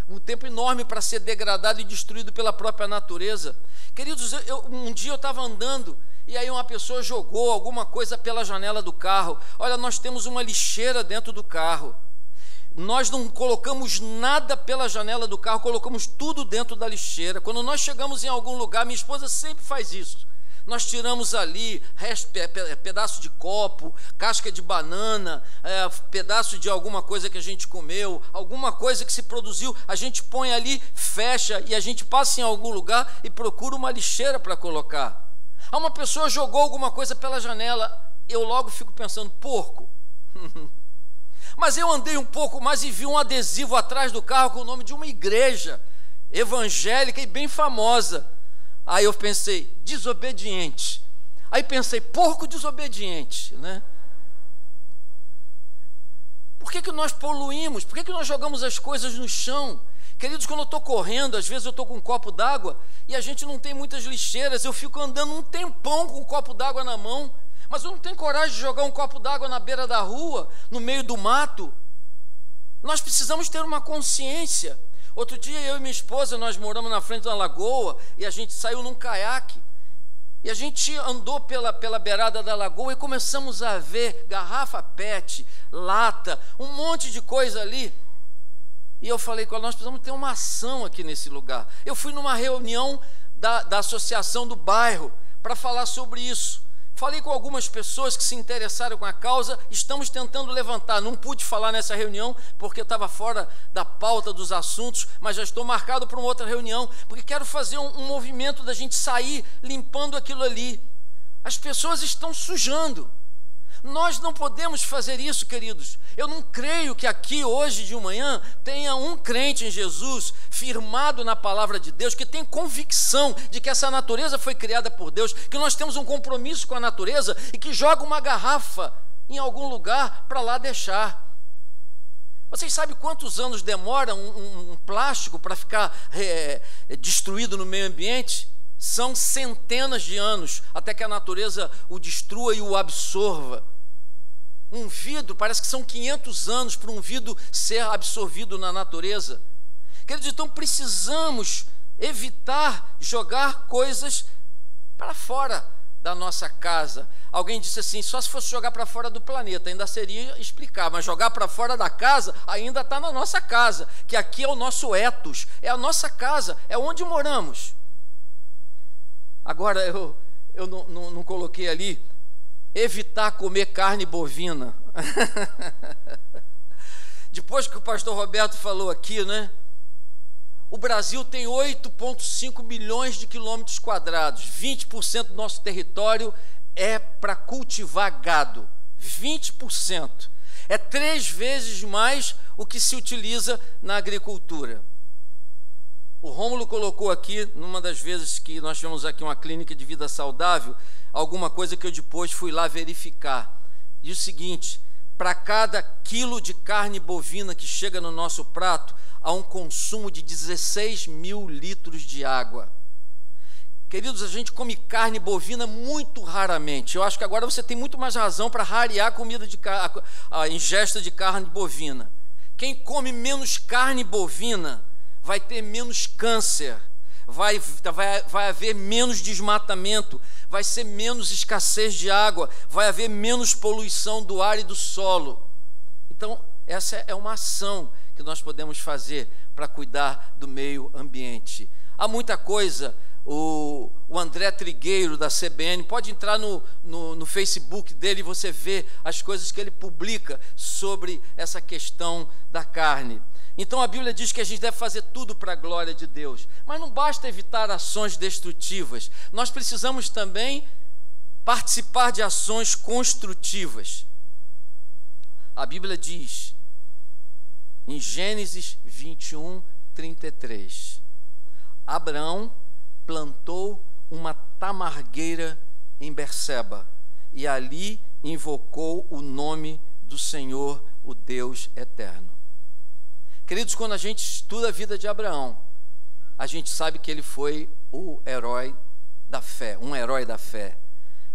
um tempo enorme para ser degradado e destruído pela própria natureza. Queridos, um dia eu estava andando e aí uma pessoa jogou alguma coisa pela janela do carro. Olha, nós temos uma lixeira dentro do carro. Nós não colocamos nada pela janela do carro, colocamos tudo dentro da lixeira. Quando nós chegamos em algum lugar, minha esposa sempre faz isso. Nós tiramos ali pedaço de copo, casca de banana, pedaço de alguma coisa que a gente comeu, alguma coisa que se produziu, a gente põe ali, fecha, e a gente passa em algum lugar e procura uma lixeira para colocar. Uma pessoa jogou alguma coisa pela janela, eu logo fico pensando: porco. Mas eu andei um pouco mais e vi um adesivo atrás do carro com o nome de uma igreja evangélica e bem famosa. Aí eu pensei: desobediente. Aí pensei: porco desobediente, né? Por que nós poluímos? Por que nós jogamos as coisas no chão? Queridos, quando eu estou correndo, às vezes eu estou com um copo d'água e a gente não tem muitas lixeiras, eu fico andando um tempão com um copo d'água na mão, mas eu não tenho coragem de jogar um copo d'água na beira da rua, no meio do mato. Nós precisamos ter uma consciência. Outro dia eu e minha esposa, nós moramos na frente da lagoa e a gente saiu num caiaque e a gente andou pela beirada da lagoa e começamos a ver garrafa PET, lata, um monte de coisa ali. E eu falei com ela: nós precisamos ter uma ação aqui nesse lugar. Eu fui numa reunião da associação do bairro para falar sobre isso. Falei com algumas pessoas que se interessaram com a causa, estamos tentando levantar. Não pude falar nessa reunião porque estava fora da pauta dos assuntos, mas já estou marcado para uma outra reunião, porque quero fazer um movimento da gente sair limpando aquilo ali. As pessoas estão sujando. Nós não podemos fazer isso, queridos. Eu não creio que aqui hoje de manhã tenha um crente em Jesus, firmado na palavra de Deus, que tem convicção de que essa natureza foi criada por Deus, que nós temos um compromisso com a natureza e que joga uma garrafa em algum lugar para lá deixar. Vocês sabem quantos anos demora um plástico para ficar destruído no meio ambiente? São centenas de anos até que a natureza o destrua e o absorva. Um vidro, parece que são 500 anos para um vidro ser absorvido na natureza. Queridos, então precisamos evitar jogar coisas para fora da nossa casa. Alguém disse assim: só se fosse jogar para fora do planeta, ainda seria explicar, mas jogar para fora da casa ainda está na nossa casa, que aqui é o nosso ethos, é a nossa casa, é onde moramos. Agora, eu não coloquei ali, evitar comer carne bovina. Depois que o pastor Roberto falou aqui, né? O Brasil tem 8,5 milhões de quilômetros quadrados. 20% do nosso território é para cultivar gado. 20%. É 3 vezes mais o que se utiliza na agricultura. O Rômulo colocou aqui, numa das vezes que nós tivemos aqui uma clínica de vida saudável, alguma coisa que eu depois fui lá verificar. Diz o seguinte: para cada quilo de carne bovina que chega no nosso prato, há um consumo de 16 mil litros de água. Queridos, a gente come carne bovina muito raramente. Eu acho que agora você tem muito mais razão para rarear a ingesta de carne bovina. Quem come menos carne bovina vai ter menos câncer, vai haver menos desmatamento, vai ser menos escassez de água, vai haver menos poluição do ar e do solo. Então, essa é uma ação que nós podemos fazer para cuidar do meio ambiente. Há muita coisa. O André Trigueiro, da CBN, pode entrar no Facebook dele e você vê as coisas que ele publica sobre essa questão da carne. Então a Bíblia diz que a gente deve fazer tudo para a glória de Deus, mas não basta evitar ações destrutivas, nós precisamos também participar de ações construtivas. A Bíblia diz, em Gênesis 21, 33, Abraão plantou uma tamargueira em Berseba e ali invocou o nome do Senhor, o Deus eterno. Queridos, quando a gente estuda a vida de Abraão, a gente sabe que ele foi o herói da fé, um herói da fé.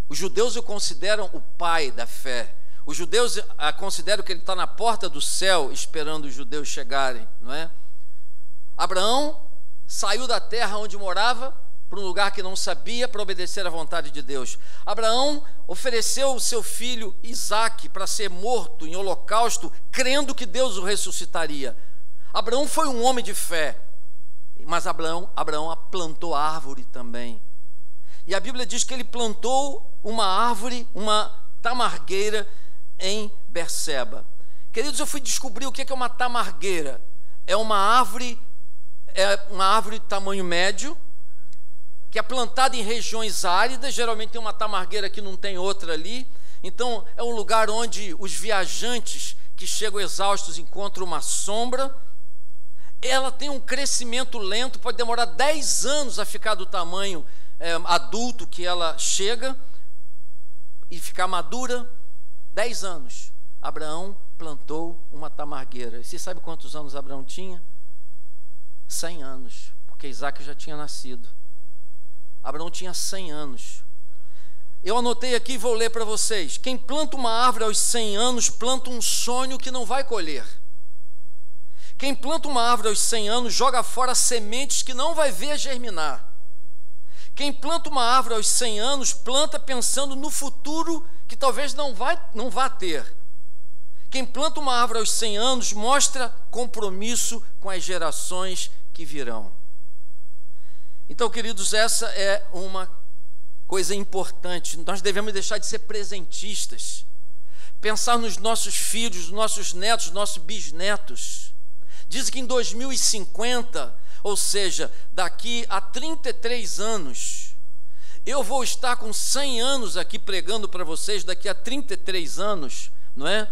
Os judeus o consideram o pai da fé. Os judeus consideram que ele está na porta do céu esperando os judeus chegarem, não é? Abraão saiu da terra onde morava para um lugar que não sabia para obedecer à vontade de Deus. Abraão ofereceu o seu filho Isaque para ser morto em holocausto, crendo que Deus o ressuscitaria. Abraão foi um homem de fé, mas Abraão plantou árvore também. E a Bíblia diz que ele plantou uma árvore, uma tamargueira em Berseba. Queridos, eu fui descobrir o que é uma tamargueira. É uma árvore de tamanho médio, que é plantada em regiões áridas. Geralmente tem uma tamargueira que não tem outra ali. Então é um lugar onde os viajantes que chegam exaustos encontram uma sombra. Ela tem um crescimento lento, pode demorar 10 anos a ficar do tamanho adulto que ela chega e ficar madura. 10 anos. Abraão plantou uma tamargueira. E você sabe quantos anos Abraão tinha? 100 anos, porque Isaque já tinha nascido. Abraão tinha 100 anos. Eu anotei aqui e vou ler para vocês. Quem planta uma árvore aos 100 anos, planta um sonho que não vai colher. Quem planta uma árvore aos 100 anos, joga fora sementes que não vai ver germinar. Quem planta uma árvore aos 100 anos, planta pensando no futuro que talvez não vá ter. Quem planta uma árvore aos 100 anos, mostra compromisso com as gerações que virão. Então, queridos, essa é uma coisa importante. Nós devemos deixar de ser presentistas, pensar nos nossos filhos, nos nossos netos, nos nossos bisnetos. Diz que em 2050, ou seja, daqui a 33 anos, eu vou estar com 100 anos aqui pregando para vocês, daqui a 33 anos, não é?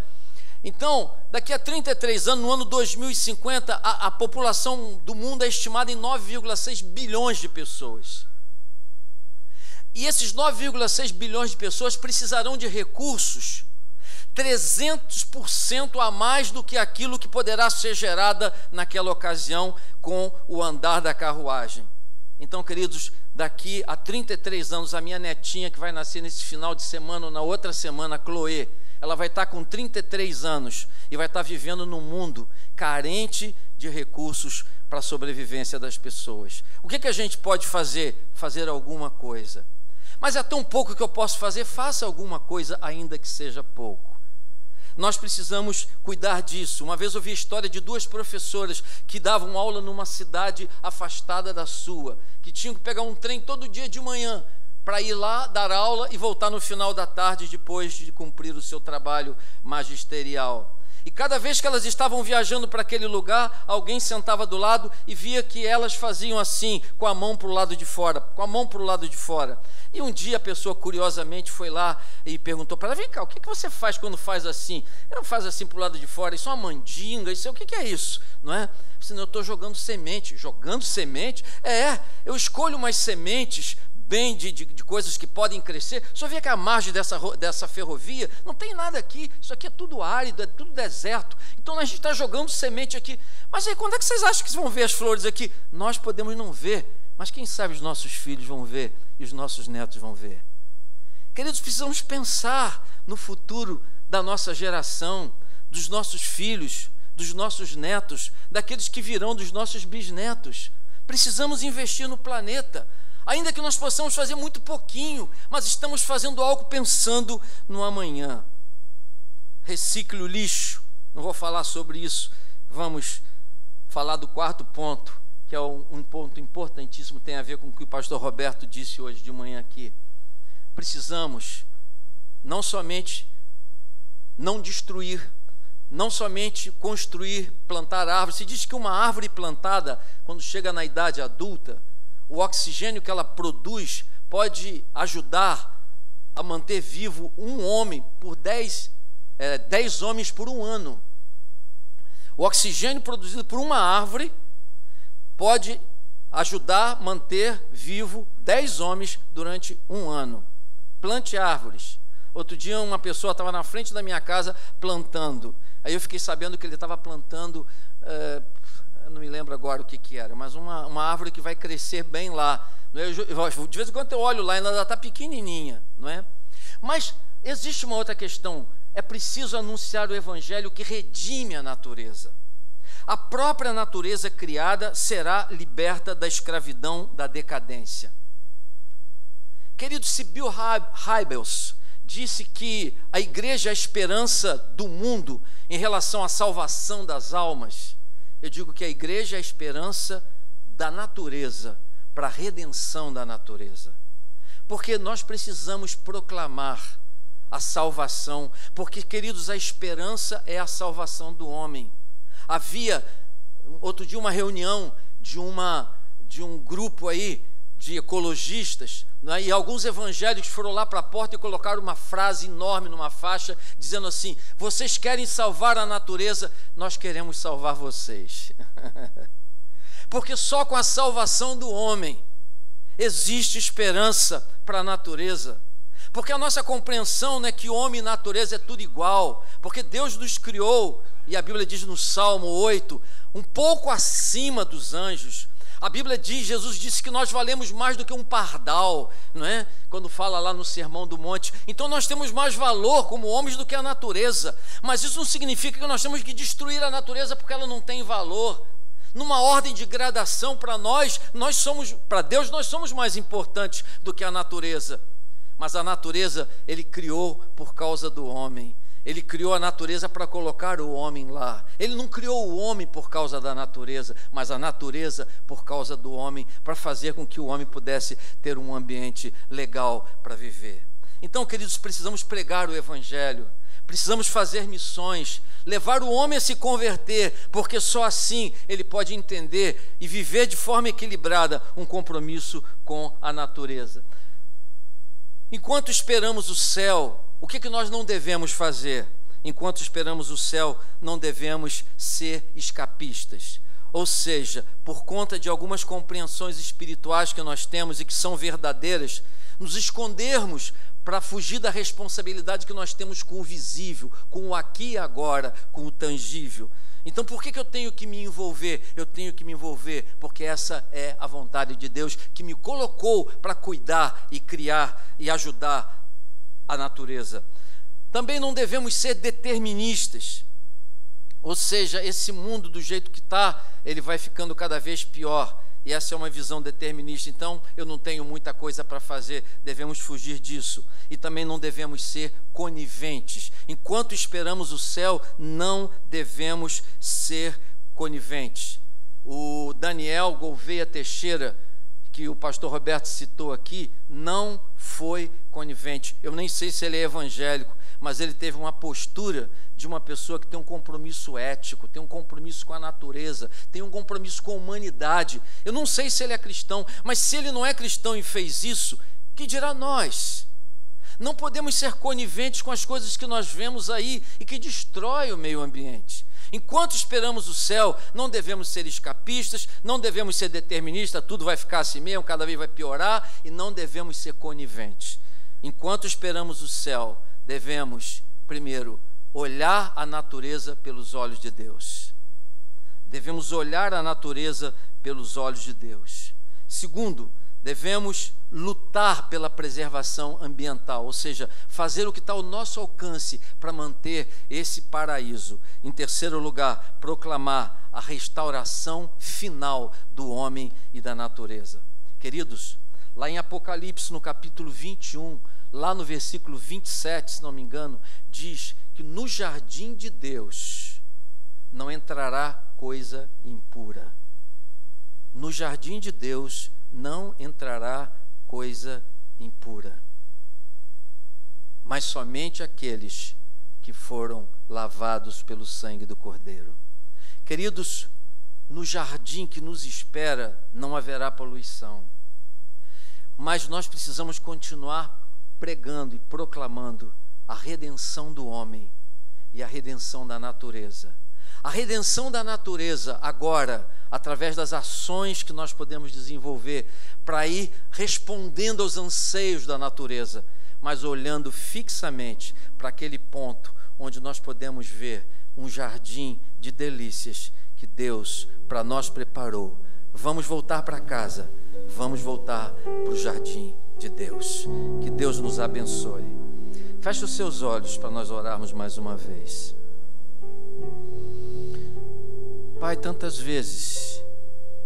Então, daqui a 33 anos, no ano 2050, a população do mundo é estimada em 9,6 bilhões de pessoas. E esses 9,6 bilhões de pessoas precisarão de recursos 300% a mais do que aquilo que poderá ser gerada naquela ocasião com o andar da carruagem. Então, queridos, daqui a 33 anos, a minha netinha que vai nascer nesse final de semana ou na outra semana, a Chloe, ela vai estar com 33 anos e vai estar vivendo num mundo carente de recursos para a sobrevivência das pessoas. O que a gente pode fazer? Fazer alguma coisa. Mas é tão pouco que eu posso fazer, faça alguma coisa, ainda que seja pouco. Nós precisamos cuidar disso. Uma vez eu vi a história de 2 professoras que davam aula numa cidade afastada da sua, que tinham que pegar um trem todo dia de manhã para ir lá dar aula e voltar no final da tarde depois de cumprir o seu trabalho magisterial. E cada vez que elas estavam viajando para aquele lugar, alguém sentava do lado e via que elas faziam assim, com a mão para o lado de fora, com a mão para o lado de fora. E um dia a pessoa curiosamente foi lá e perguntou para ela: vem cá, o que você faz quando faz assim? Eu não faço assim para o lado de fora, isso é uma mandinga, isso é o que é isso, não é? Senão eu estou jogando semente. Jogando semente? Eu escolho umas sementes bem de coisas que podem crescer. Só vê que a margem dessa ferrovia não tem nada aqui, isso aqui é tudo árido, é tudo deserto, então a gente está jogando semente aqui. Mas aí quando é que vocês acham que vão ver as flores aqui? Nós podemos não ver, mas quem sabe os nossos filhos vão ver e os nossos netos vão ver. Queridos, precisamos pensar no futuro da nossa geração, dos nossos filhos, dos nossos netos, daqueles que virão, dos nossos bisnetos. Precisamos investir no planeta. Ainda que nós possamos fazer muito pouquinho, mas estamos fazendo algo pensando no amanhã. Recicle o lixo. Não vou falar sobre isso. Vamos falar do quarto ponto, que é um ponto importantíssimo, tem a ver com o que o pastor Roberto disse hoje de manhã aqui. Precisamos não somente não destruir, não somente construir, plantar árvores. Se diz que uma árvore plantada, quando chega na idade adulta, o oxigênio que ela produz pode ajudar a manter vivo um homem por 10 homens por um ano. O oxigênio produzido por uma árvore pode ajudar a manter vivo 10 homens durante um ano. Plante árvores. Outro dia uma pessoa estava na frente da minha casa plantando. Aí eu fiquei sabendo que ele estava plantando... eu não me lembro agora o que era, mas uma árvore que vai crescer bem lá. Não é? De vez em quando eu olho lá, ainda está pequenininha, não é? Mas existe uma outra questão. É preciso anunciar o evangelho que redime a natureza. A própria natureza criada será liberta da escravidão, da decadência. Querido, se Bill Hybels disse que a igreja é a esperança do mundo em relação à salvação das almas, eu digo que a igreja é a esperança da natureza para a redenção da natureza. Porque nós precisamos proclamar a salvação, porque, queridos, a esperança é a salvação do homem. Havia, outro dia, uma reunião de um grupo aí de ecologistas, né, e alguns evangélicos foram lá para a porta e colocaram uma frase enorme numa faixa, dizendo assim: vocês querem salvar a natureza, nós queremos salvar vocês. Porque só com a salvação do homem existe esperança para a natureza. Porque a nossa compreensão não é que homem e natureza é tudo igual, porque Deus nos criou, e a Bíblia diz no Salmo 8, um pouco acima dos anjos. A Bíblia diz, Jesus disse que nós valemos mais do que um pardal, não é? Quando fala lá no Sermão do Monte. Então nós temos mais valor como homens do que a natureza. Mas isso não significa que nós temos que destruir a natureza porque ela não tem valor. Numa ordem de gradação, para Deus nós somos mais importantes do que a natureza. Mas a natureza Ele criou por causa do homem. Ele criou a natureza para colocar o homem lá. Ele não criou o homem por causa da natureza, mas a natureza por causa do homem, para fazer com que o homem pudesse ter um ambiente legal para viver. Então, queridos, precisamos pregar o evangelho, precisamos fazer missões, levar o homem a se converter, porque só assim ele pode entender e viver de forma equilibrada um compromisso com a natureza. Enquanto esperamos o céu, o que nós não devemos fazer? Enquanto esperamos o céu, não devemos ser escapistas. Ou seja, por conta de algumas compreensões espirituais que nós temos e que são verdadeiras, nos escondermos para fugir da responsabilidade que nós temos com o visível, com o aqui e agora, com o tangível. Então, por que eu tenho que me envolver? Eu tenho que me envolver porque essa é a vontade de Deus, que me colocou para cuidar e criar e ajudar a natureza. Também não devemos ser deterministas. Ou seja, esse mundo do jeito que está, ele vai ficando cada vez pior. E essa é uma visão determinista. Então, eu não tenho muita coisa para fazer, devemos fugir disso. E também não devemos ser coniventes. Enquanto esperamos o céu, não devemos ser coniventes. O Daniel Gouveia Teixeira, que o pastor Roberto citou aqui, não foi conivente. Eu nem sei se ele é evangélico, mas ele teve uma postura de uma pessoa que tem um compromisso ético, tem um compromisso com a natureza, tem um compromisso com a humanidade. Eu não sei se ele é cristão, mas se ele não é cristão e fez isso, que dirá nós? Não podemos ser coniventes com as coisas que nós vemos aí e que destrói o meio ambiente. Enquanto esperamos o céu, não devemos ser escapistas, não devemos ser deterministas, tudo vai ficar assim mesmo, cada vez vai piorar, e não devemos ser coniventes. Enquanto esperamos o céu, devemos, primeiro, olhar a natureza pelos olhos de Deus. Devemos olhar a natureza pelos olhos de Deus. Segundo, devemos lutar pela preservação ambiental, ou seja, fazer o que está ao nosso alcance para manter esse paraíso. Em terceiro lugar, proclamar a restauração final do homem e da natureza. Queridos, lá em Apocalipse, no capítulo 21, lá no versículo 27, se não me engano, diz que no jardim de Deus não entrará coisa impura. No jardim de Deus não entrará coisa impura, mas somente aqueles que foram lavados pelo sangue do Cordeiro. Queridos, no jardim que nos espera não haverá poluição, mas nós precisamos continuar pregando e proclamando a redenção do homem e a redenção da natureza. A redenção da natureza agora, através das ações que nós podemos desenvolver para ir respondendo aos anseios da natureza, mas olhando fixamente para aquele ponto onde nós podemos ver um jardim de delícias que Deus para nós preparou. Vamos voltar para casa, vamos voltar para o jardim de Deus. Que Deus nos abençoe. Feche os seus olhos para nós orarmos mais uma vez. Pai, tantas vezes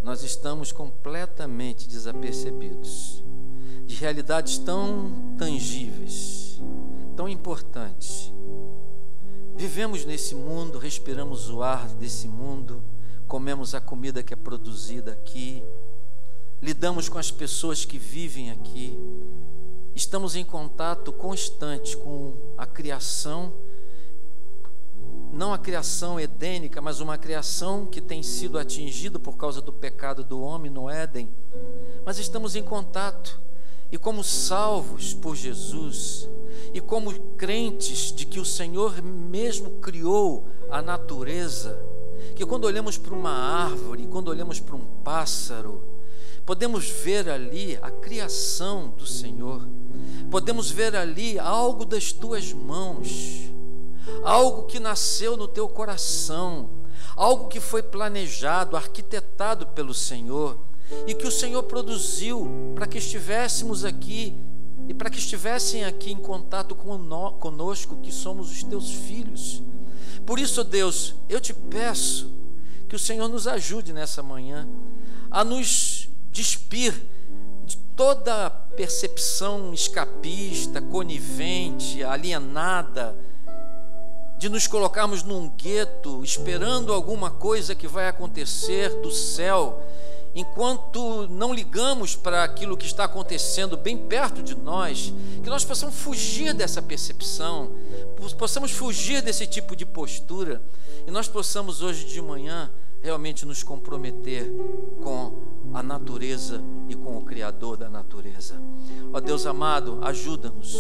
nós estamos completamente desapercebidos de realidades tão tangíveis, tão importantes. Vivemos nesse mundo, respiramos o ar desse mundo, comemos a comida que é produzida aqui, lidamos com as pessoas que vivem aqui, estamos em contato constante com a criação, não a criação edênica, mas uma criação que tem sido atingida por causa do pecado do homem no Éden. Mas estamos em contato, e como salvos por Jesus, e como crentes de que o Senhor mesmo criou a natureza, que quando olhamos para uma árvore, quando olhamos para um pássaro, podemos ver ali a criação do Senhor, podemos ver ali algo das tuas mãos, algo que nasceu no teu coração, algo que foi planejado, arquitetado pelo Senhor, e que o Senhor produziu para que estivéssemos aqui, e para que estivessem aqui em contato conosco, que somos os teus filhos. Por isso, Deus, eu te peço que o Senhor nos ajude nessa manhã a nos despir de toda percepção escapista, conivente, alienada, de nos colocarmos num gueto, esperando alguma coisa que vai acontecer do céu, enquanto não ligamos para aquilo que está acontecendo bem perto de nós, que nós possamos fugir dessa percepção, possamos fugir desse tipo de postura, e nós possamos hoje de manhã realmente nos comprometer com a natureza e com o Criador da natureza. Ó Deus amado, ajuda-nos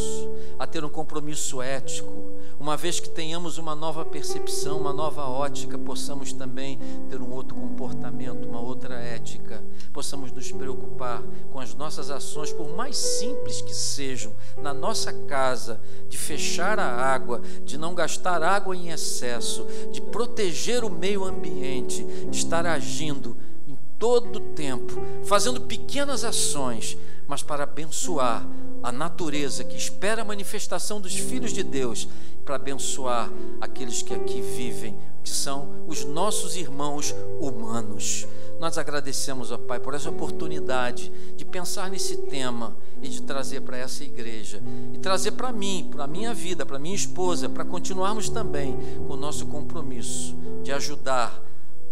a ter um compromisso ético, uma vez que tenhamos uma nova percepção, uma nova ótica, possamos também ter um outro comportamento, uma outra ética, possamos nos preocupar com as nossas ações, por mais simples que sejam, na nossa casa, de fechar a água, de não gastar água em excesso, de proteger o meio ambiente, de estar agindo em todo o tempo, fazendo pequenas ações, mas para abençoar a natureza que espera a manifestação dos filhos de Deus, para abençoar aqueles que aqui vivem, que são os nossos irmãos humanos. Nós agradecemos, ó Pai, por essa oportunidade de pensar nesse tema e de trazer para essa igreja, e trazer para mim, para a minha vida, para a minha esposa, para continuarmos também com o nosso compromisso de ajudar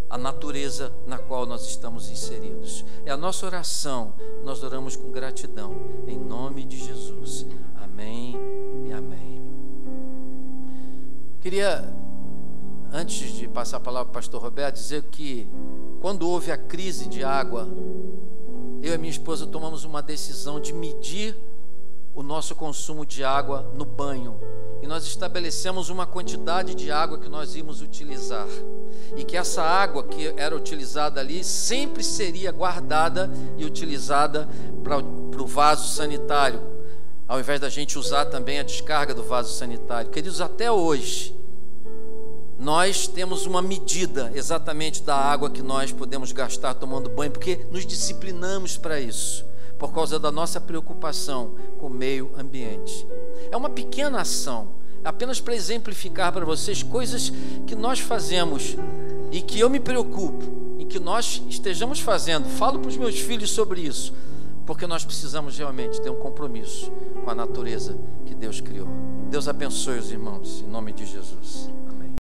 a natureza na qual nós estamos inseridos. É a nossa oração, nós oramos com gratidão, em nome de Jesus. Amém e amém. Queria, antes de passar a palavra para o pastor Roberto, dizer que quando houve a crise de água, eu e minha esposa tomamos uma decisão de medir o nosso consumo de água no banho. E nós estabelecemos uma quantidade de água que nós íamos utilizar. E que essa água que era utilizada ali sempre seria guardada e utilizada para o vaso sanitário, ao invés da gente usar também a descarga do vaso sanitário. Queridos, até hoje, nós temos uma medida exatamente da água que nós podemos gastar tomando banho, porque nos disciplinamos para isso, por causa da nossa preocupação com o meio ambiente. É uma pequena ação, apenas para exemplificar para vocês coisas que nós fazemos e que eu me preocupo, e que nós estejamos fazendo. Falo para os meus filhos sobre isso, porque nós precisamos realmente ter um compromisso com a natureza que Deus criou. Deus abençoe os irmãos, em nome de Jesus.